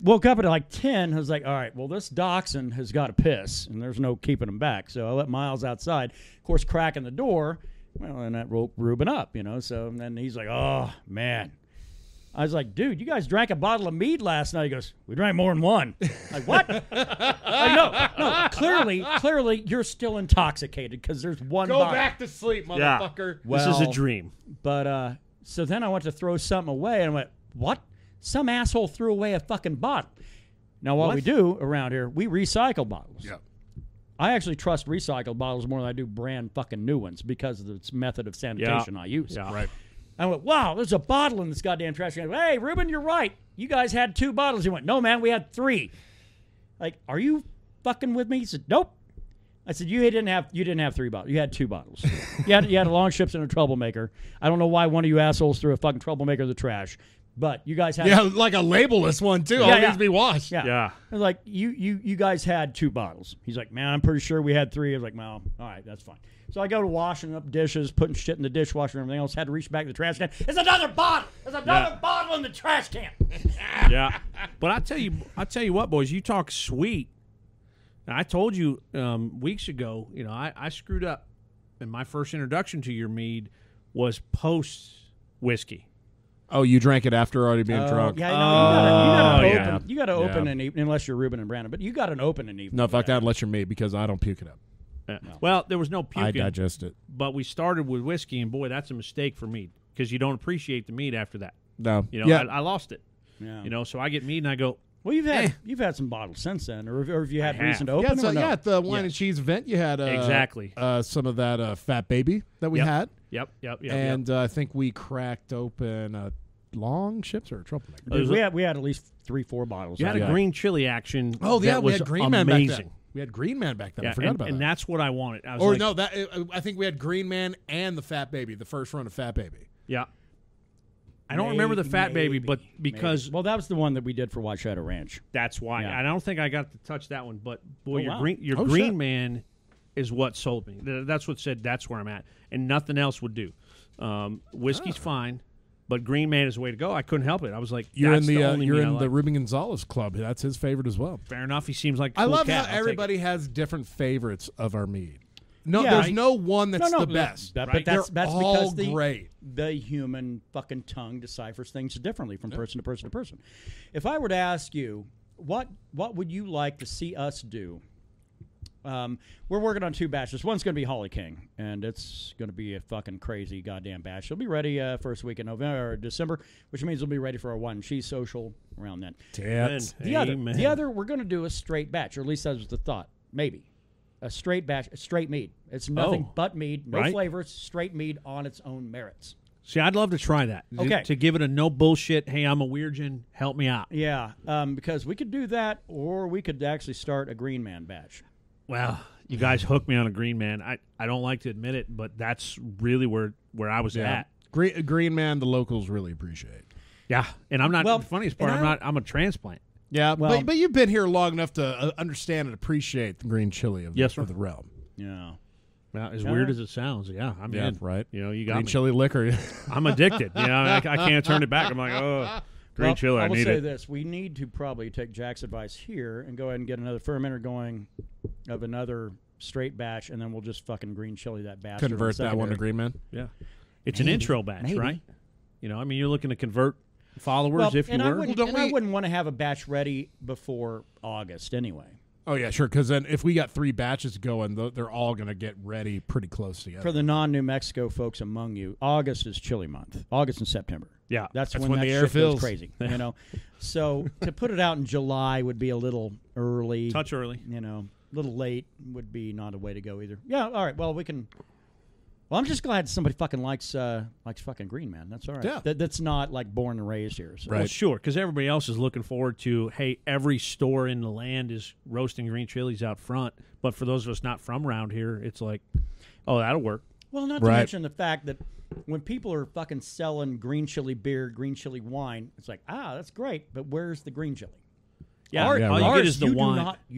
B: woke up at like 10. I was like, all right, well, this dachshund has got to piss, and there's no keeping him back. So I let Miles outside. Of course, cracking the door. Well, and that woke Ruben up, So and then he's like, oh man. I was like, dude, you guys drank a bottle of mead last night. He goes, we drank more than one. Like, what? No. Clearly, you're still intoxicated because there's one
A: Go
B: bottle.
A: back to sleep, motherfucker.
C: This is a dream.
B: But so then I went to throw something away, and I went, what? Some asshole threw away a fucking bottle. Now, what we do around here, we recycle bottles.
A: Yeah.
B: I actually trust recycled bottles more than I do brand fucking new ones because of its method of sanitation I use.
C: Yeah.
A: Right.
B: I went, wow, there's a bottle in this goddamn trash can. Hey, Ruben, you're right. You guys had 2 bottles. He went, no, man, we had 3. Like, are you fucking with me? He said, nope. I said, you didn't have 3 bottles. You had 2 bottles. you had a long ships and a troublemaker. I don't know why one of you assholes threw a fucking troublemaker in the trash, but you guys had
A: like a labelless one too. All needs to be washed.
B: Yeah. I was like, you guys had 2 bottles. He's like, man, I'm pretty sure we had 3. I was like, well, all right, that's fine. So I go to washing up dishes, putting shit in the dishwasher and everything else. Had to reach back to the trash can. There's another bottle. There's another bottle in the trash can.
C: Yeah. But I tell you what, boys, you talk sweet. Now, I told you weeks ago, I screwed up. And my first introduction to your mead was post whiskey.
A: Oh, you drank it after already being drunk.
B: Yeah, you got to open an evening, unless you're Ruben and Brandon, but you got an open an evening.
A: No, fuck that unless you're me because I don't puke it up.
C: No. Well, there was no puking.
A: I digest it.
C: But we started with whiskey, and boy, that's a mistake for mead because you don't appreciate the mead after that.
A: No.
C: I lost it.
B: Yeah.
C: So I get mead and I go,
B: well, you've had some bottles since then, or have you had reason to open them?
A: At the wine and cheese event, you had
C: exactly
A: some of that Fat Baby that we had.
C: Yep.
A: And I think we cracked open long ships or a troublemaker.
B: We had at least 3-4 bottles.
C: You had a green chili action.
A: Oh yeah, we
C: was
A: had Green
C: amazing.
A: Man back then. We had Green Man back then.
C: Yeah,
A: I forgot about that.
C: And that's what I wanted. I
A: think we had Green Man and the Fat Baby, the first run of Fat Baby.
C: Yeah. I don't remember the Fat Baby, but because...
B: Well, that was the one that we did for White Shadow Ranch.
C: That's why.
B: Yeah.
C: I don't think I got to touch that one, but boy, your
A: Oh,
C: Green
A: shit.
C: Man is what sold me. That's what said that's where I'm at. And nothing else would do. Whiskey's fine, but Green Man is the way to go. I couldn't help it. I was like,
A: You're
C: that's
A: in
C: the
A: the Ruben Gonzalez club. That's his favorite as well.
C: Fair enough. He seems like a
A: I
C: cool
A: love
C: cat.
A: how
C: I'll
A: everybody has different favorites of our mead. No,
B: Yeah,
A: there's no one that's the best.
B: But
C: Right.
B: that's
A: They're
B: because
A: all great.
B: the human fucking tongue deciphers things differently from person to person to person. If I were to ask you, what would you like to see us do? We're working on 2 batches. One's going to be Holly King, and it's going to be a fucking crazy goddamn batch. It'll be ready first week in November or December, which means we'll be ready for our wine and cheese social around then.
A: Tits.
B: The other, we're going to do a straight batch, or at least that was the thought. Maybe. A straight batch, a straight mead. It's nothing but mead, no flavors, straight mead on its own merits.
C: See, I'd love to try that.
B: Okay.
C: To give it a no bullshit, hey, I'm a weirgin, help me out.
B: Yeah, because we could do that, or we could actually start a Green Man batch.
C: Well, you guys hooked me on a Green Man. I don't like to admit it, but that's really where I was at.
A: Green Man, the locals really appreciate.
C: Yeah, and I'm not.
B: Well,
C: the funniest part, I'm a transplant.
A: Yeah,
B: Well-
A: but you've been here long enough to understand and appreciate the green chili of the realm.
B: Yeah.
C: Well, as weird as it sounds, I'm in.
A: Right.
C: You got
A: Green
C: me.
A: chili liquor.
C: I'm addicted. I can't turn it back. I'm like, oh, green chili.
B: I
C: I
B: will
C: need
B: say
C: it.
B: this: we need to probably take Jack's advice here and go ahead and get another fermenter going of another straight batch, and then we'll just fucking green chili that batch.
A: Convert that one to Green Man.
C: Yeah, it's an intro batch, right? You're looking to convert followers
B: Well,
C: if you
B: and
C: were.
B: I wouldn't want to have a batch ready before August anyway.
A: Oh, yeah, sure, because then if we got 3 batches going, they're all going to get ready pretty close together.
B: For the non-New Mexico folks among you, August is chili month. August and September.
C: Yeah,
B: That's
A: when
B: that
A: the air
B: shit goes
A: fills.
B: crazy. So to put it out in July would be a little early.
C: touch early.
B: A little late would be not a way to go either. Yeah, all right. Well, we can. Well, I'm just glad somebody fucking likes fucking Green Man. That's all right.
A: Yeah.
B: That's not like born and raised here. So.
A: Right.
C: Well, sure, because everybody else is looking forward to, hey, every store in the land is roasting green chilies out front. But for those of us not from around here, it's like, oh, that'll work.
B: Well, not to
A: Right.
B: mention the fact that when people are fucking selling green chili beer, green chili wine, it's like, that's great, but where's the green chili?
C: Yeah,
B: Ours-
C: all you
B: ours,
C: get is the
B: you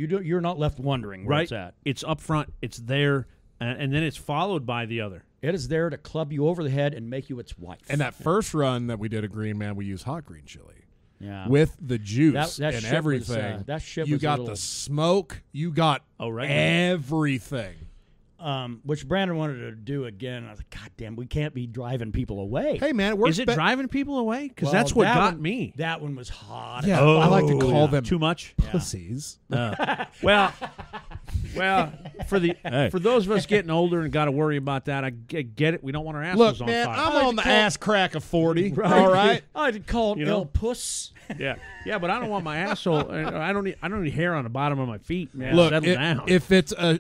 B: do
C: wine.
B: you're not left wondering where
C: Right?
B: it's at.
C: It's up front. It's there. and then it's followed by the other.
B: It is there to club you over the head and make you its wife.
A: And that first run that we did of Green Man, we used hot green chili.
B: Yeah.
A: With the juice
B: That
A: and
B: shit
A: everything.
B: was, that shit
A: you
B: was a
A: got
B: little-
A: the smoke. You got everything.
B: Which Brandon wanted to do again. I was like, God damn, we can't be driving people away.
A: Hey, man, it works.
C: Is it driving people away? Because
B: Well,
C: that's what
B: that
C: got
B: one-
C: me.
B: That one was hot.
A: Yeah, I like to call them
C: Too much.
A: pussies.
C: Well, for those of us getting older and got to worry about that, I get it. We don't want our assholes
A: Look,
C: on
A: man,
C: fire.
A: I'm on the ass crack of 40. All right.
B: I did call it
C: You know?
B: El Puss.
C: Yeah, but I don't want my asshole. I don't need hair on the bottom of my feet, man.
A: Look,
C: Settle down.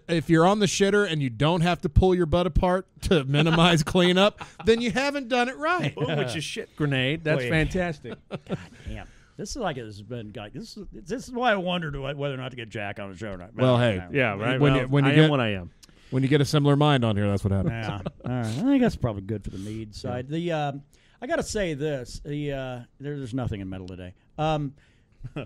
A: if you're on the shitter and you don't have to pull your butt apart to minimize cleanup, then you haven't done it right.
C: Boom, it's a shit grenade. That's
B: Boy.
C: fantastic.
B: Damn. This is like it's been like this is why I wondered whether or not to get Jack on the show tonight.
A: Well, hey,
C: Yeah, right.
A: When
C: Well,
A: you- when you
C: I
A: get-
C: am what I am.
A: When you get a similar mind on here, that's what happens.
B: Yeah. All right. I think that's probably good for the Mead side. The I got to say this. There's nothing in metal today.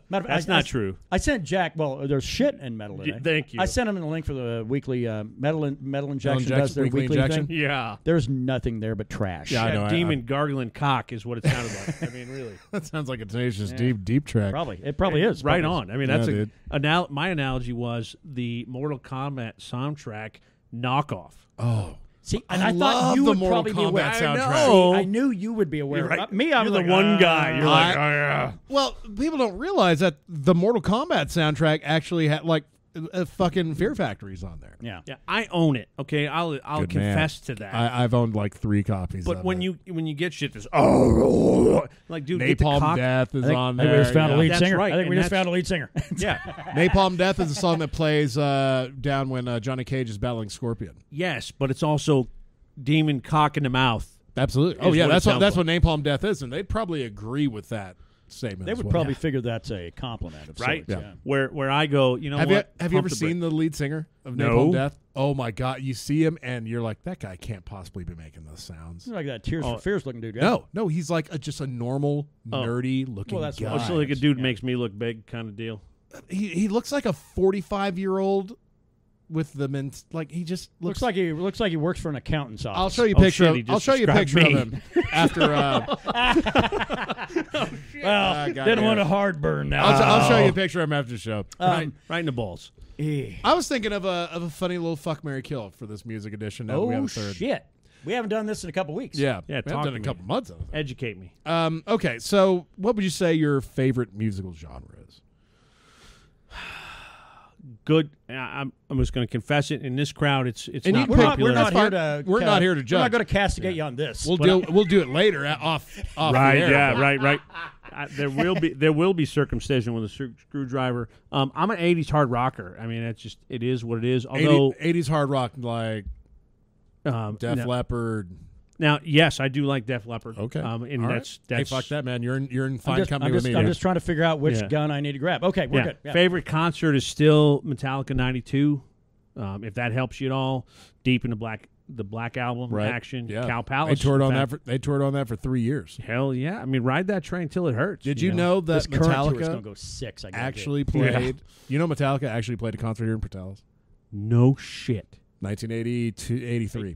C: That's not true.
B: I sent Jack. Well, there's shit in metal today.
C: Thank you.
B: I sent him the link for the weekly metal injection.
A: Injection,
B: Does their
A: weekly
B: weekly
A: injection?
B: thing.
C: Yeah.
B: There's nothing there but trash.
A: Yeah, I know.
C: Demon gargling cock is what it sounded like. I mean, really.
A: That sounds like a tenacious deep track.
B: Probably. It probably is.
C: Right
B: Probably is.
C: on. I mean, that's
A: Yeah,
C: my analogy was the Mortal Kombat soundtrack knockoff.
A: Oh,
B: See, and
A: I
B: I thought
A: love
B: you
A: the
B: would
A: Mortal
B: probably be aware.
A: Kombat
B: I
A: soundtrack.
B: know. I knew you would be aware.
C: You're right.
B: Me, I'm
C: You're
B: like,
C: the one guy. You're like,
A: I-
C: oh yeah.
A: well, people don't realize that the Mortal Kombat soundtrack actually had like fucking Fear Factories on there.
B: yeah.
C: Yeah, I own it. Okay, I'll
A: Good
C: confess
A: man.
C: to that.
A: I've owned like 3 copies.
C: but
A: of
C: when
A: it.
C: you get shit, this like dude, get the
A: Napalm
C: cock.
A: Death is on
B: I think
A: there.
B: we just found a lead
C: That's
B: singer.
C: right,
B: I think we
C: and
B: just found a lead singer.
C: Yeah,
A: Napalm Death is a song that plays down when Johnny Cage is battling Scorpion.
C: yes, but it's also demon cock in the mouth.
A: Absolutely.
C: Is
A: Oh yeah,
C: what it
A: that's what
C: sounds
A: Napalm Death is, and they'd probably agree with that statement.
B: They
A: as
B: would
A: well.
B: probably figure that's a compliment of
C: Right?
B: sorts.
A: Yeah.
C: Where I go, you know
A: Have
C: what?
A: you ever
C: Pump the
A: seen the lead singer of
C: No.
A: Napalm Death? Oh my God, you see him and you're like, that guy can't possibly be making those sounds.
B: Like that Tears for Fears looking dude.
A: No, he's like just a normal, nerdy looking
B: Well, that's
A: guy.
B: what
C: Oh, so like a dude makes me look big kind of deal.
A: He looks like a 45-year-old with the like he just
B: Looks like he works for an accountant's office.
A: I'll show you a
C: Oh,
A: picture.
C: shit, he
A: I'll
C: just
A: show you a
C: described
A: picture of
C: me.
A: him after.
B: Well,
A: God,
B: didn't
A: yeah.
B: want a hard burn now.
A: I'll show you a picture of him after the show.
C: Right in the balls.
A: I was thinking of a funny little fuck, marry, kill for this music edition. Now that we have
B: Oh
A: a third.
B: shit! We haven't done this in a couple weeks.
A: Yeah,
C: Yeah,
A: we haven't
C: talk
A: done
C: to
A: it a
C: me.
A: couple months. Of it.
C: Educate me.
A: Okay, so what would you say your favorite musical genre is?
C: Good. I'm just going to confess it. In this crowd, it's
A: And
C: not
A: you pick-
C: popular.
B: We're not
A: That's
B: here
A: fine.
B: to.
A: We're not here to
B: We're
A: judge.
B: not going to castigate you on this.
A: We'll do it later off
C: Right.
A: the air.
C: Yeah. Right. There will be circumcision with a screwdriver. I'm an '80s hard rocker. I mean, it is what it is. Although
A: 80s hard rock like Def
C: now,
A: Leppard.
C: now, yes, I do like Def Leppard.
A: Okay,
C: and
A: All right.
C: that's
A: Hey, fuck that, man. You're in fine
B: I'm
A: company with me.
B: I'm just trying to figure out which
C: Yeah.
B: gun I need to grab. Okay, we're good. Yeah.
C: Favorite concert is still Metallica '92. If that helps you at all, Deep in the Black album,
A: Right.
C: Action,
A: Yeah.
C: Cow
A: They
C: Palace.
A: toured on
C: in
A: that.
C: fact.
A: They toured on that for 3 years.
C: Hell yeah! I mean, ride that train till it hurts.
A: Did you know that
B: This current tour is going to
A: Metallica
B: go 6. I guarantee
A: actually
B: it.
A: played? You know, Metallica actually played a concert here in Portales,
C: No shit.
A: 1982, 83.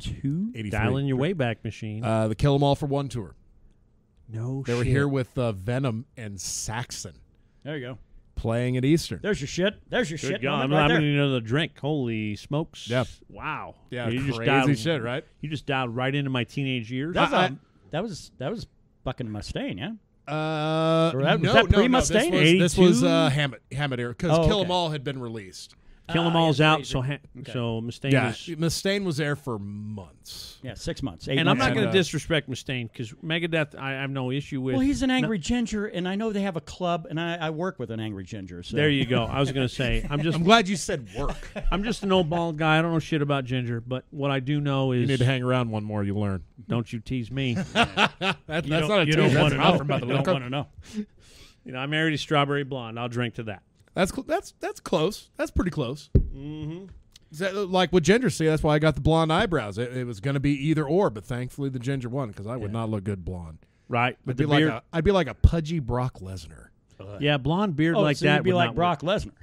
A: 83.
C: Dialing your Wayback Machine.
A: The Kill 'Em All for One tour.
C: no
A: They
C: shit.
A: were here with Venom and Saxon
B: There you go.
A: playing at Eastern.
B: There's your shit. There's your
C: Good
B: shit.
C: God,
B: moment
C: I'm
B: right there.
C: going to need another drink. Holy smokes.
A: Yep.
C: Wow.
A: Yeah,
C: You just
A: crazy
C: dialed-
A: shit, right?
C: You just dialed right into my teenage years.
B: That was fucking Mustaine, yeah.
A: No,
B: was that
A: no,
B: pre-Mustaine?
A: This was
C: 82?
A: Hammett era because
B: Oh,
A: Kill 'Em
B: okay.
A: All had been released.
C: Kill 'Em All's
B: yeah,
C: out,
B: crazy.
C: so
B: Okay.
C: so Mustaine
A: Yeah,
C: was...
A: Mustaine was there for months.
B: Yeah, 6 months. 8
C: And I'm
B: months.
C: not going to
A: And,
C: disrespect Mustaine because Megadeth I have no issue with.
B: Well, he's an angry ginger, and I know they have a club, and I work with an angry ginger. So.
C: There you go. I was going to say,
A: I'm glad you said work.
C: I'm just an old bald guy. I don't know shit about ginger, but what I do know is
A: You need to hang around one more. You learn.
C: don't you tease me.
A: That's not a
B: You
A: tease.
B: don't
A: That's
B: want
A: an
B: to
A: offer
B: know.
A: about the
B: You don't
A: liquor.
B: want to know.
C: You know, I married a strawberry blonde. I'll drink to that.
A: That's close. That's pretty close. Mm-hmm. Like with ginger, see, that's why I got the blonde eyebrows. It was going to be either or, but thankfully the ginger won because I would not look good blonde.
C: Right. But
A: I'd be like a pudgy Brock Lesnar.
C: yeah, blonde beard
B: Oh,
C: like
B: so
C: that
B: you'd be
C: would
B: like
C: not
B: Brock Lesnar.
C: work.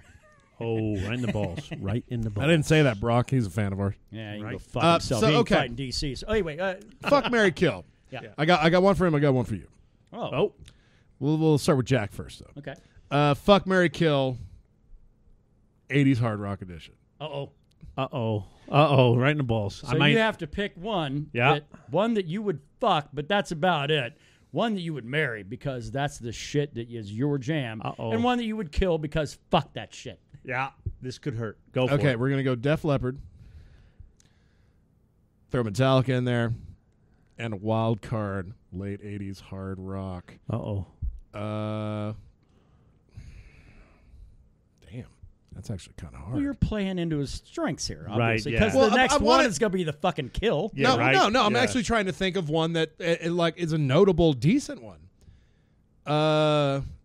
C: Oh, right in the balls. Right in the balls.
A: I didn't say that, Brock. He's a fan of ours.
B: Yeah, you
C: Right.
B: can go fuck himself.
A: so,
B: He ain't
A: okay.
B: fighting DC. So anyway,
A: Fuck, marry, kill.
B: Yeah.
A: I got one for him. I got one for you.
C: Oh.
A: We'll start with Jack first, though.
B: Okay.
A: Fuck, marry, kill. 80s hard rock edition.
C: Uh-oh. Right in the balls.
B: So you have to pick one.
C: Yeah.
B: One that you would fuck, but that's about it. One that you would marry because that's the shit that is your jam.
C: Uh-oh.
B: And one that you would kill because fuck that shit.
C: Yeah. This could hurt. Go for
A: Okay,
C: it.
A: we're gonna go Def Leppard. Throw Metallica in there, and a wild card, late 80s hard rock.
C: Uh-oh.
A: Damn, that's actually kind of hard.
B: Well, you're playing into his strengths here,
C: Right,
B: obviously.
C: yeah.
B: Because
A: Well,
B: the next
A: I
B: one
A: wanna-
B: is going to be the fucking kill.
C: Yeah, right?
A: no. I'm
C: Yeah.
A: actually trying to think of one that like is a notable, decent one.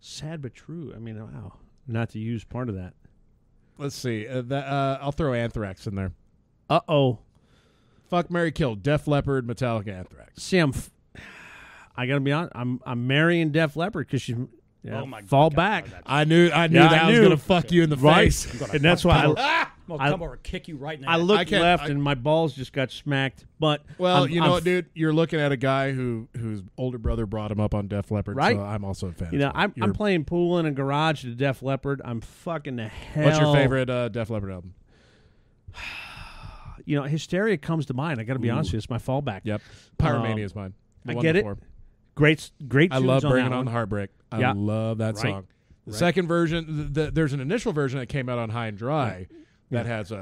C: Sad but true. I mean, wow. Not to use part of that.
A: Let's see. I'll throw Anthrax in there.
C: Uh-oh.
A: Fuck, marry, kill. Def Leppard, Metallica, Anthrax.
C: See, I got to be honest. I'm marrying Def Leppard because she's
B: Oh, my
C: fall
B: God.
C: back.
A: I knew
C: Yeah,
A: that
C: I
A: was
C: knew.
A: gonna fuck you in the
C: Right.
A: face.
C: And that's why
B: I'm going to come over and kick you right in the
C: I
B: head.
C: looked
A: can't-
C: left and my balls just got smacked. But
A: Well,
C: I'm-
A: you know
C: I'm
A: what, dude? You're looking at a guy whose older brother brought him up on Def Leppard,
C: Right.
A: so I'm also a fan.
C: You know,
A: as
C: I'm
A: well.
C: playing pool in a garage to Def Leppard. I'm fucking the hell.
A: What's your favorite Def Leppard album?
C: You know, Hysteria comes to mind. I got to be honest with you. It's my fallback.
A: Yep, Pyromania is mine. The
C: I
A: one
C: get
A: before.
C: it. Great
A: I
C: tunes
A: love
C: on
A: Bringing
C: that
A: On
C: one.
A: the Heartbreak. I
C: Yeah.
A: love that
C: Right.
A: song. The
C: Right.
A: second version, there's an initial version that came out on High and Dry that has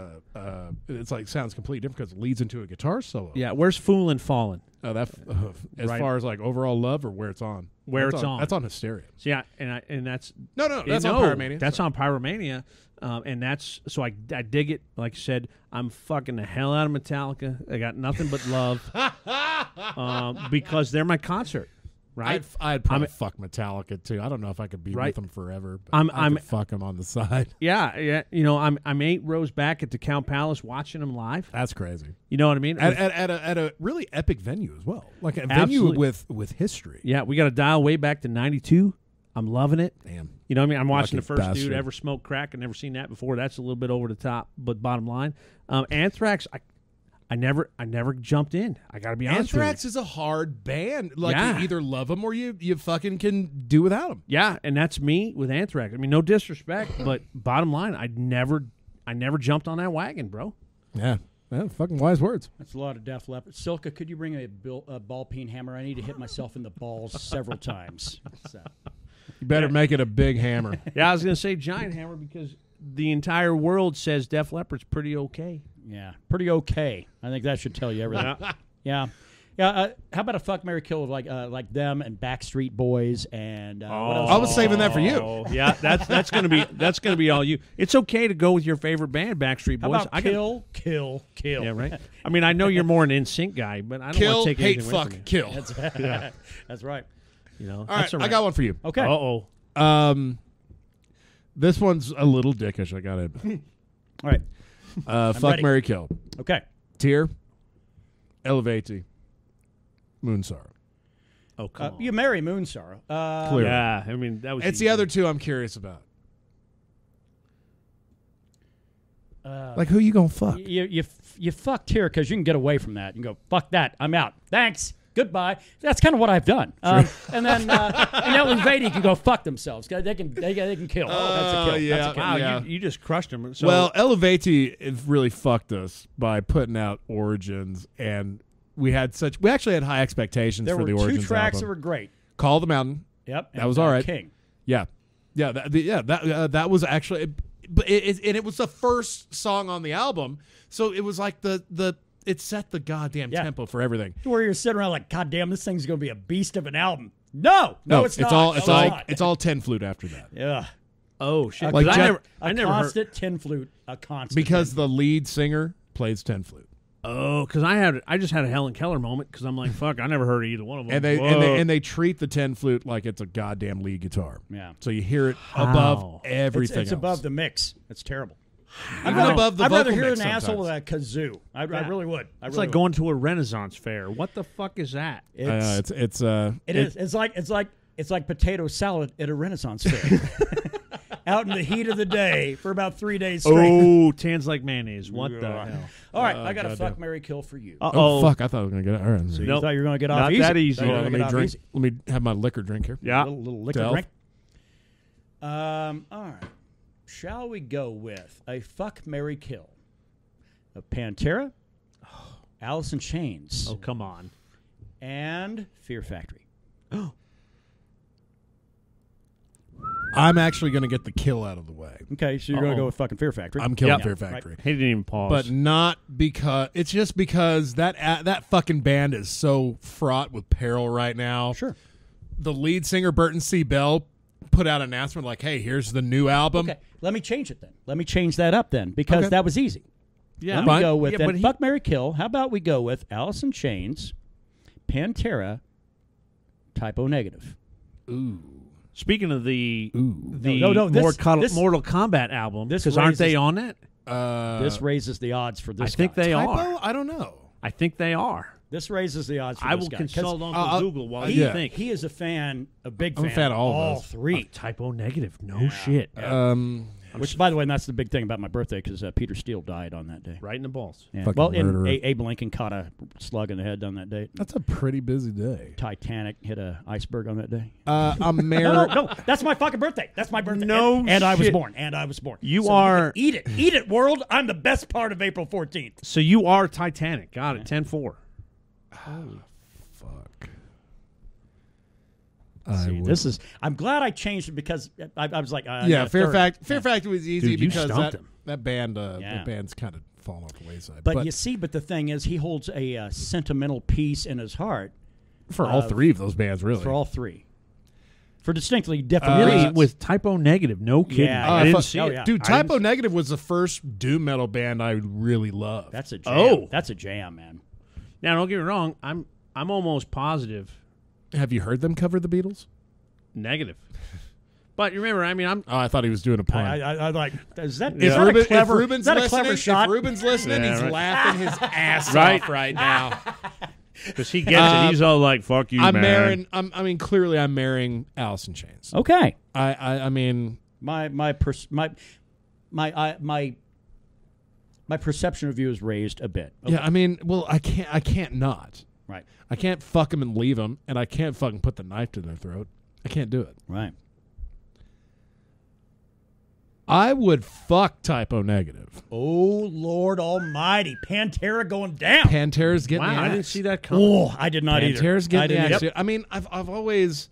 A: it's like sounds completely different because it leads into a guitar solo.
C: Yeah, where's Foolin' Fallin'?
A: As
C: Right.
A: far as like overall love or where it's on.
C: Where
A: That's
C: it's on.
A: That's on Hysteria.
C: So yeah, and that's
A: No, that's on Pyromania.
C: That's on Pyromania, and that's so I dig it. Like I said, I'm fucking the hell out of Metallica. I got nothing but love because they're my concert. Right,
A: I'd probably fuck Metallica too. I don't know if I could be
C: Right.
A: with them forever. But
C: I'm-
A: I could fuck them on the side.
C: yeah. You know, I'm 8 rows back at the Count Palace watching them live.
A: That's crazy.
C: You know what I mean?
A: At a really epic venue as well, like a
C: Absolutely.
A: venue with history.
C: Yeah, we got to dial way back to '92. I'm loving it.
A: Damn.
C: You know what I mean? I'm watching
A: Lucky
C: the first
A: bastard.
C: dude ever smoke crack. I've never seen that before. That's a little bit over the top, but bottom line, Anthrax. I never jumped in. I got to be honest with you.
A: Anthrax is a hard band. Like
C: Yeah.
A: you either love them or you fucking can do without them.
C: Yeah, and that's me with Anthrax. I mean, no disrespect, but bottom line, I never jumped on that wagon, bro.
A: Yeah. Fucking wise words.
B: That's a lot of Def Leppard. Silka, could you bring a ball peen hammer? I need to hit myself in the balls several times. So.
A: You better make it a big hammer.
C: Yeah, I was gonna say Giant Hammer because the entire world says Def Leppard's pretty okay.
B: Yeah, pretty okay. I think that should tell you everything. Yeah. How about a fuck, marry, kill of like them and Backstreet Boys and what else?
A: I was saving that for you.
C: Oh, yeah, that's gonna be all you. It's okay to go with your favorite band, Backstreet
B: How
C: Boys.
B: about kill?
C: Yeah, right. I mean, I know you're more an NSYNC guy, but I don't
A: Kill,
C: want to take
A: hate,
C: anything away
A: fuck,
C: from you.
A: kill.
B: That's right.
C: You know,
A: All right, I got one for you.
B: Okay.
C: Uh-oh.
A: This one's a little dickish. I got it.
B: All right.
A: Fuck,
B: ready.
A: marry, kill.
B: Okay.
A: Tear, Elevate, Moon Sorrow.
C: Oh, come on.
B: You marry Moon Sorrow.
A: Clear.
C: Yeah, I mean that was.
A: It's
C: easy.
A: the other two I'm curious about. Like who you gonna fuck?
B: You fucked here because you can get away from that. You can go, fuck that. I'm out. Thanks. Goodbye. That's kind of what I've done. And then Elevate can go fuck themselves. They can kill. That's a kill.
A: yeah.
B: That's a kill.
C: Wow,
A: Yeah.
C: you just crushed him. So,
A: Well, Elevate really fucked us by putting out Origins, and we actually had high expectations
B: There
A: for
B: were
A: the
B: two
A: Origins
B: tracks
A: album.
B: that were great.
A: Call the Mountain.
B: Yep.
A: That was all right.
B: King.
A: Yeah, that was actually, but it was the first song on the album, so it was like it set the goddamn tempo for everything.
B: Where you're sitting around like, God damn, this thing's going to be a beast of an album. No, it's not.
A: It's all 10 flute after that.
B: Yeah.
C: oh shit!
A: Like
C: I never heard.
B: constant tin flute. A constant.
A: Because the lead singer plays 10 flute.
C: Oh, because I just had a Helen Keller moment because I'm like, fuck, I never heard of either one of them.
A: And they treat the 10 flute like it's a goddamn lead guitar.
B: Yeah.
A: So you hear it above
C: Wow.
A: everything
B: It's
A: else.
B: above the mix. It's terrible.
A: Even above the
B: I'd rather
A: vocal
B: hear
A: mix
B: an asshole with
A: sometimes.
B: a kazoo. I really would.
C: It's like going to a Renaissance fair. What the fuck is that?
B: It
A: It's
B: is. It's like potato salad at a Renaissance fair. out in the heat of the day for about 3 days straight.
C: Oh, tans like mayonnaise. What the hell?
B: All right, I got a fuck, marry, kill for you.
A: Oh, fuck. I thought I was going to get it. All right.
B: So you
C: Nope.
B: thought you were going to get off
C: Not
B: easy.
C: that easy.
B: Thought you were
A: Let
B: gonna
A: me
B: get off
A: drink.
B: easy.
A: Let me have my liquor drink here.
C: Yeah.
B: Little liquor
A: Delph.
B: drink. All right. Shall we go with a fuck, marry, kill of Pantera, Alice in Chains,
C: Oh, come on.
B: and Fear Factory?
A: I'm actually going to get the kill out of the way.
B: Okay, so you're going to go with fucking Fear Factory.
A: I'm killing
C: Yep.
A: Fear Factory.
C: He didn't even pause.
A: But not because it's just because that fucking band is so fraught with peril right now.
B: Sure.
A: The lead singer Burton C. Bell put out an announcement like, "Hey, here's the new album."
B: Okay, let me change it then. Let me change that up then because
A: Okay.
B: that was easy.
C: yeah,
B: Let me
A: Fine.
B: go with
C: Yeah,
B: then
C: but he-
B: fuck, marry, kill. How about we go with Alice in Chains, Pantera, Typo Negative.
A: Ooh.
C: Speaking of the
A: Ooh.
B: No, this-
C: Mortal Kombat album,
B: this
C: because aren't
B: raises-
C: they on it?
B: This raises the odds for
C: I
B: this
C: think
B: guy.
C: they
A: Typo?
C: are.
A: I don't know.
C: I think they are.
B: This raises the odds for
C: I
B: this
C: will
B: guy. 'Cause
C: consult Uncle
A: I'll-
C: Google while
A: yeah.
C: you think.
B: He is a fan, a big
A: I'm a fan of all those.
B: three.
C: Typo negative. No shit.
B: Which, by the way, and that's the big thing about my birthday because Peter Steele died on that day.
C: Right in the balls.
B: Yeah.
A: Fucking
B: Well, and
A: murderer.
B: Abe Lincoln caught a slug in the head on that day.
A: That's a pretty busy day.
B: Titanic hit a iceberg on that day.
A: I'm married.
B: No, that's my fucking birthday. That's my birthday.
C: No
B: and I was
C: shit.
B: born. And I was born.
C: You
B: So
C: are-
B: can eat it, world. I'm the best part of April 14th.
C: So you are Titanic. Got it. 10-4.
A: Fuck.
B: I'm glad I changed it because I was like,
A: Yeah, Fear Factory was easy
C: Dude, you
A: because
C: stumped
A: that,
C: him.
A: that band,
B: Yeah.
A: that band's kind of fallen off the wayside.
B: But you see, but the thing is, he holds a sentimental piece in his heart
A: for all three of those bands, really.
B: for all three, for distinctly different
C: Really?
B: reasons.
C: With Typo negative. No kidding.
B: Yeah.
C: I
B: I
C: didn't
A: fuck-
C: see
B: oh,
C: it.
B: yeah.
A: Dude,
C: I didn't
A: Typo Negative was the first doom metal band I really loved.
B: That's a jam.
C: Oh.
B: That's a jam, man.
C: Now, don't get me wrong. I'm almost positive
A: Have you heard them cover the Beatles?
C: negative. But you remember, I mean, I'm
A: Oh, I thought he was doing a pun.
B: I like. Is that,
A: If
B: is that
A: Ruben-
B: a clever?
A: if Ruben's
B: is that a
A: listening,
B: clever shot?
A: If Ruben's listening,
C: Yeah,
A: he's
C: right.
A: laughing his ass
C: Right.
A: off right now.
C: because he gets it. He's all like, "Fuck you,
A: I'm
C: man."
A: marrying. I mean, clearly, I'm marrying Alice in Chains.
B: Okay.
A: I mean,
B: My perception of you is raised a bit. Okay.
A: yeah. I mean, well, I can't not.
B: Right.
A: I can't fuck them and leave them, and I can't fucking put the knife to their throat. I can't do it.
B: Right.
A: I would fuck Typo Negative.
B: Oh Lord Almighty! Pantera going down.
A: Pantera's getting
C: Wow,
A: the
C: I didn't
A: axe.
C: see that coming.
B: Oh, I did not either.
A: Pantera's
B: I
A: getting the
B: didn't
A: axe.
B: either.
A: I mean, I've always.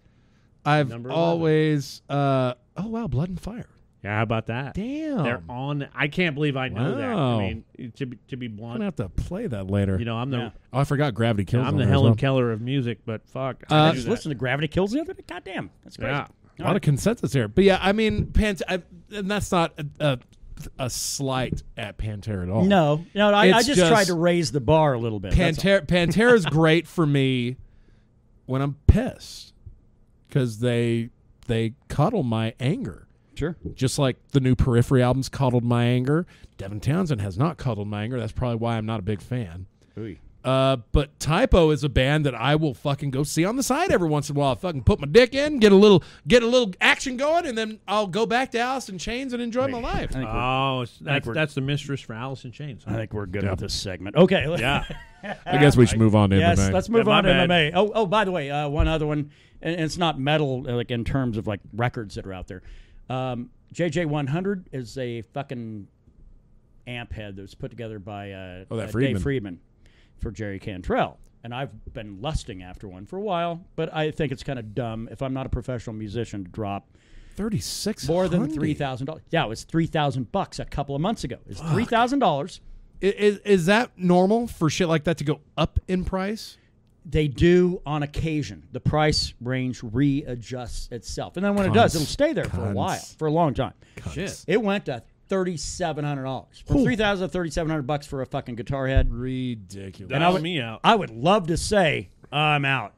C: Number 11.
A: Oh wow, Blood and Fire.
C: Yeah, how about that?
A: Damn.
C: They're on. I can't believe I know that.
A: Wow.
C: I mean, to be
A: I'm
C: blunt,
A: gonna have to play that later.
C: you know, I'm the
B: Yeah.
A: Oh, I forgot Gravity Kills.
C: I'm
A: on
C: the
A: there as
C: Helen
A: well.
C: Keller of music. But fuck,
A: Uh,
C: I
B: I
C: do
B: just
C: that.
B: listened to Gravity Kills the other day. God damn, that's crazy.
C: Yeah.
A: A lot of consensus here, but yeah, I mean, and that's not a slight at Pantera at all.
B: No, I
A: It's
B: just tried to raise the bar a little bit. that's all.
A: Pantera's great for me when I'm pissed because they cuddle my anger.
B: Sure.
A: Just like the new Periphery albums cuddled my anger. Devin Townsend has not cuddled my anger. That's probably why I'm not a big fan.
B: Ooh.
A: But Typo is a band that I will fucking go see on the side every once in a while. I fucking put my dick in, get a little action going, and then I'll go back to Alice in Chains and enjoy my life.
C: Oh,
B: we're-
C: that's the mistress for Alice in Chains.
B: I think we're good with this segment. Okay.
C: Yeah.
A: I guess we should move on to
B: Yes,
A: MMA.
B: let's move
C: Yeah, my
B: on to
C: bad.
B: MMA. Oh, by the way, one other one, and it's not metal like in terms of like records that are out there. JJ100 is a fucking amp head that was put together by
A: Dave
B: Dave
A: Friedman.
B: Friedman for Jerry Cantrell. And I've been lusting after one for a while, but I think it's kind of dumb if I'm not a professional musician to drop
A: $3,600.
B: more than $3,000. Yeah, it was $3,000 a couple of months ago. It's $3,000.
A: Is that normal for shit like that to go up in price?
B: They do on occasion. The price range readjusts itself. And then when it does, it'll stay there for a while, for a long time.
C: Shit.
B: It went to $3,700. From $3,000 to $3,700 for a fucking guitar head.
A: Ridiculous.
C: That helped me out.
B: I would love to say, I'm out.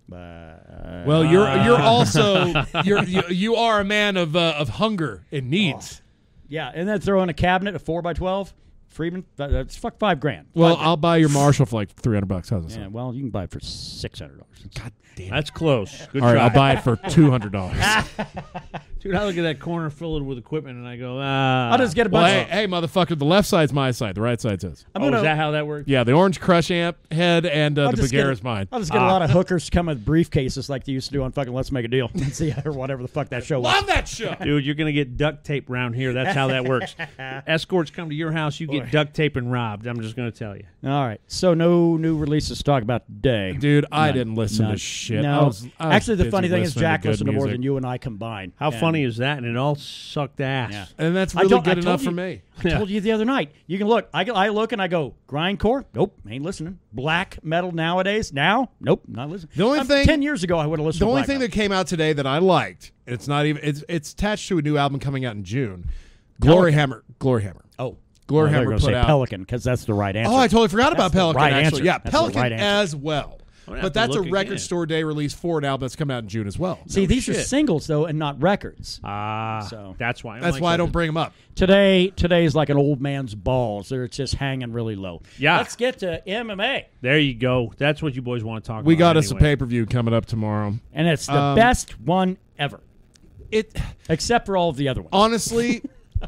A: Well, you're also you are a man of hunger and needs.
B: Yeah, and then throw in a cabinet, a 4x12. Friedman, that's fuck $5,000.
A: Well, I'll buy your Marshall for like $300. How's that
B: Yeah,
A: sound?
B: well, you can buy it for $600.
A: God damn it.
C: That's close. Good
A: All right,
C: try.
A: I'll buy it for $200.
C: Dude, I look at that corner filled with equipment, and I go,
B: I'll just get a
A: Well,
B: bunch.
A: hey, motherfucker, the left side's my side, the right side's his.
B: I'm
C: is
B: gonna.
C: that how that works?
A: Yeah, the orange crush amp head and the
B: just get
A: Bagheera's mine.
B: I'll just get a lot of hookers come with briefcases like they used to do on fucking Let's Make a Deal. See, or whatever the fuck that show was.
A: Love that show.
C: Dude, you're going to get duct tape around here. That's how that works. Escorts come to your house, you get duct tape and robbed. I'm just going to tell you.
B: All right. So no new releases to talk about today.
A: Dude, I didn't listen to shit.
B: No.
A: I was
B: Actually, the
A: busy
B: funny thing is
A: listening
B: Jack
A: good
B: listened to more
A: music.
B: than you and I combined.
C: How
B: And
C: funny is that? And it all sucked ass.
B: Yeah.
A: And that's
B: I
A: really
B: told- I
A: good
B: told
A: enough
B: you-
A: for me.
B: I told you the other night. You can look. I look and I go, grindcore? Nope, ain't listening. Black metal nowadays? Now? Nope, not listening.
A: The only thing-
B: 10 years ago, I would have listened
A: The
B: to
A: only
B: black
A: thing
B: metal.
A: that came out today that I liked, and it's not even it's attached to a new album coming out in June. Glory Hammer.
B: Oh.
A: Glory
B: I thought you were
A: Hammer
B: gonna
A: put
B: say
A: out.
B: Pelican, because that's the right answer.
A: Oh, I totally forgot about
B: the
A: Pelican.
B: right
A: actually,
B: answer.
A: yeah,
B: That's the
A: Pelican
B: right answer.
A: as well.
C: gonna have
A: But
C: to
A: that's a
C: look
A: record
C: again.
A: store day release for an album that's coming out in June as well.
B: See, these are
C: shit.
B: singles, though, and not records.
C: So that's why.
A: That's why I don't bring them up.
B: Today is like an old man's balls. It's just hanging really low.
C: Yeah.
B: Let's get to MMA.
C: There you go. That's what you boys want to talk about.
A: We got us a
C: anyway.
A: pay-per-view coming up tomorrow.
B: And it's the best one ever,
A: It
B: except for all of the other ones.
A: honestly,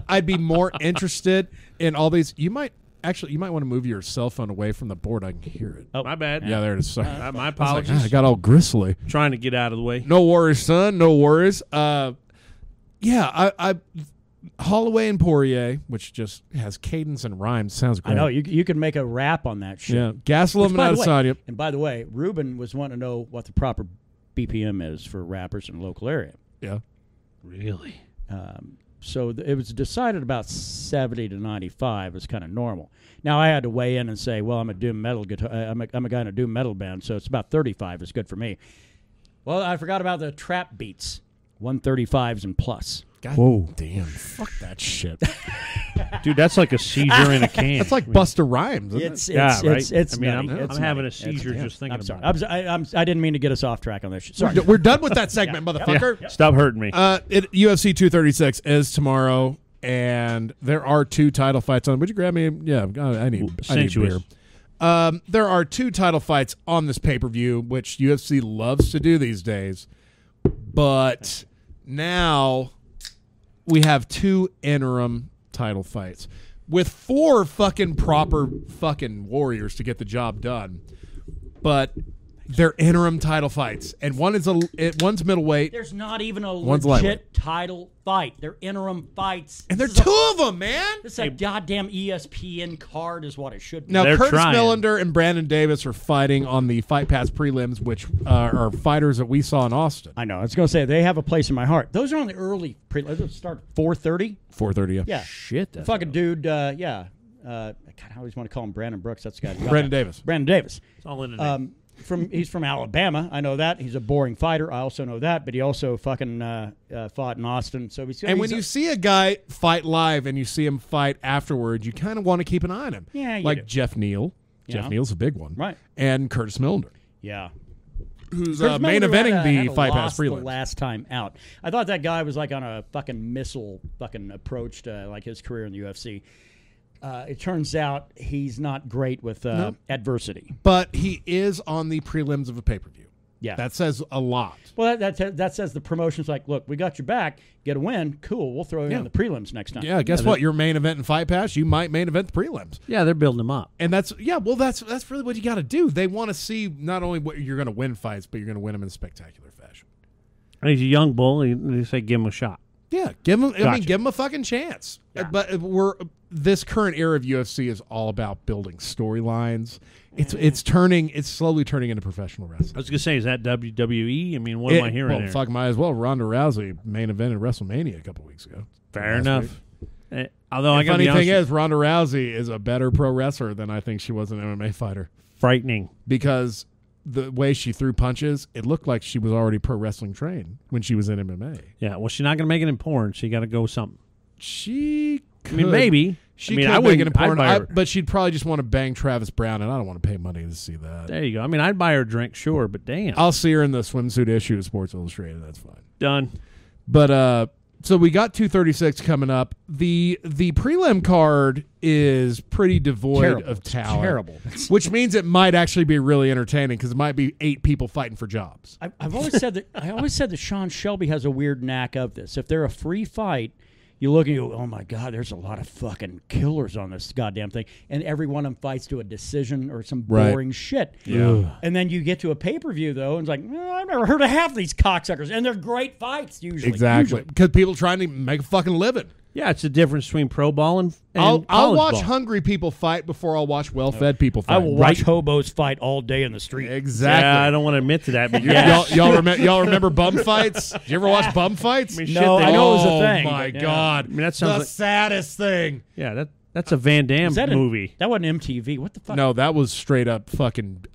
A: I'd be more interested in all these. You might want to move your cell phone away from the board. I can hear it.
B: Oh,
C: My bad.
A: Yeah, there it is. Sorry.
C: My
A: I was like,
C: apologies.
A: "Ah, I got all gristly.
C: Trying to get out of the way.
A: No worries, son. No worries. Yeah, I Holloway and Poirier, which just has cadence and rhymes, sounds great.
B: I know you could make a rap on that shit.
A: Yeah, Gastelum and
B: By the way-
A: Adesanya.
B: And by the way, Ruben was wanting to know what the proper BPM is for rappers in the local area.
A: Yeah,
C: Really?
B: So it was decided about 70 to 95 is kind of normal. Now I had to weigh in and say, well, I'm a doom metal guitar. I'm a guy in a doom metal band, so it's about 35 is good for me. Well, I forgot about the trap beats. 135s and plus.
A: God
C: Whoa.
A: damn, fuck that shit.
C: Dude, that's like a seizure in a can.
A: That's like Busta Rhymes. Isn't
B: It's
C: Yeah, right?
B: it's
C: I mean,
B: nutty.
C: I'm
B: It's
C: having
B: nutty.
C: a seizure
B: It's-
C: just thinking
B: I'm sorry.
C: about it.
B: I didn't mean to get us off track on this shit. Sorry.
A: We're done with that segment, motherfucker.
C: Stop hurting me.
A: UFC 236 is tomorrow, and there are 2 title fights on. Would you grab me? Yeah, I need beer.
C: Sensuous.
A: There are 2 title fights on this pay-per-view, which UFC loves to do these days. But now we have 2 interim title fights with 4 fucking proper fucking warriors to get the job done. But they're interim title fights, and one's middleweight,
B: There's not even a
A: One's lightweight.
B: legit title fight. They're interim fights.
A: and they're
B: This is
A: 2 of them, man.
B: This is a goddamn ESPN card is what it should be.
A: Now,
C: They're
A: Curtis
C: trying.
A: Millender and Brandon Davis are fighting on the Fight Pass prelims, which are fighters that we saw in Austin.
B: I know. I was going to say, they have a place in my heart. Those are on the early let's start 4:30.
A: 4:30.
B: Yeah.
C: Shit. That's
B: Fucking dude, yeah. God, I always want to call him Brandon Brooks. That's the guy.
A: Brandon Davis.
B: Brandon Davis.
C: It's all in the name.
B: He's from Alabama. I know that. He's a boring fighter. I also know that. But he also fucking fought in Austin. So
A: And when you see a guy fight live and you see him fight afterwards, you kind of want to keep an eye on him.
B: Yeah, you
A: like
B: do.
A: Jeff Neal.
B: Yeah.
A: Jeff Neal's a big one.
B: Right.
A: And Curtis Millender,
B: yeah.
A: who's
B: Curtis
A: main
B: Millender
A: eventing
B: had
A: the
B: a
A: Fight Pass
B: loss the
A: prelims.
B: last time out. I thought that guy was like on a fucking missile fucking approach to like his career in the UFC. It turns out he's not great with adversity.
A: But he is on the prelims of a pay-per-view.
B: Yeah.
A: That says a lot.
B: Well, that says the promotion's like, look, we got your back. Get a win. Cool. We'll throw you on the prelims next time.
A: Yeah, guess what? Your main event in Fight Pass, you might main event the prelims.
C: yeah, they're building them up.
A: And that's really what you got to do. They want to see not only what you're going to win fights, but you're going to win them in a spectacular fashion.
C: And he's a young bull. They say give him a shot.
A: Yeah, give him. I mean,
C: Gotcha.
A: give him a fucking chance.
C: Yeah.
A: But this current era of UFC is all about building storylines. It's slowly turning into professional wrestling.
C: I was gonna say, is that WWE? I mean, what am I hearing
A: Well,
C: there?
A: fuck, might as well. Ronda Rousey main evented WrestleMania a couple weeks ago.
C: Fair
A: Last
C: enough.
A: week.
C: Although I
A: The
C: got
A: funny thing is, Ronda Rousey is a better pro wrestler than I think she was an MMA fighter,
C: frightening.
A: because the way she threw punches, it looked like she was already pro wrestling trained when she was in MMA.
C: Yeah, well, she's not gonna make it in porn. She got to go with something.
A: She could.
C: I mean, maybe.
A: She
C: I mean,
A: could
C: I
A: make
C: wouldn't.
A: it important,
C: I'd buy her.
A: but she'd probably just want to bang Travis Brown, and I don't want to pay money to see that.
C: There you go. I mean, I'd buy her a drink, sure, but damn,
A: I'll see her in the swimsuit issue of Sports Illustrated. That's fine.
C: done.
A: But So we got 236 coming up. The prelim card is pretty devoid
B: Terrible.
A: of
B: It's
A: talent.
B: terrible.
A: Which means it might actually be really entertaining because it might be 8 people fighting for jobs.
B: I've always said that Sean Shelby has a weird knack of this. If they're a free fight, you look and you go, oh my God, there's a lot of fucking killers on this goddamn thing. And every one of them fights to a decision or some boring shit.
C: Yeah.
B: And then you get to a pay-per-view, though, and it's like, I've never heard of half these cocksuckers. And they're great fights, usually.
A: Exactly. Because people trying to make a fucking living.
C: Yeah, it's the difference between pro ball and
A: I'll
C: college
A: watch
C: ball.
A: hungry people fight before I'll watch well-fed people fight.
B: I will watch hobos fight all day in the street.
A: Exactly.
C: Yeah, I don't want to admit to that, but yeah.
A: Y'all remember bum fights? Did you ever watch bum fights?
C: I mean,
B: No,
C: shit,
B: I
C: they-
B: know it was a
A: Oh
B: thing.
A: my
B: but,
A: God.
C: I mean, that
A: The
C: sounds like,
A: saddest thing.
C: yeah, that's a Van Damme
B: Is that
C: movie.
B: That wasn't MTV. What the fuck?
A: No, that was straight up fucking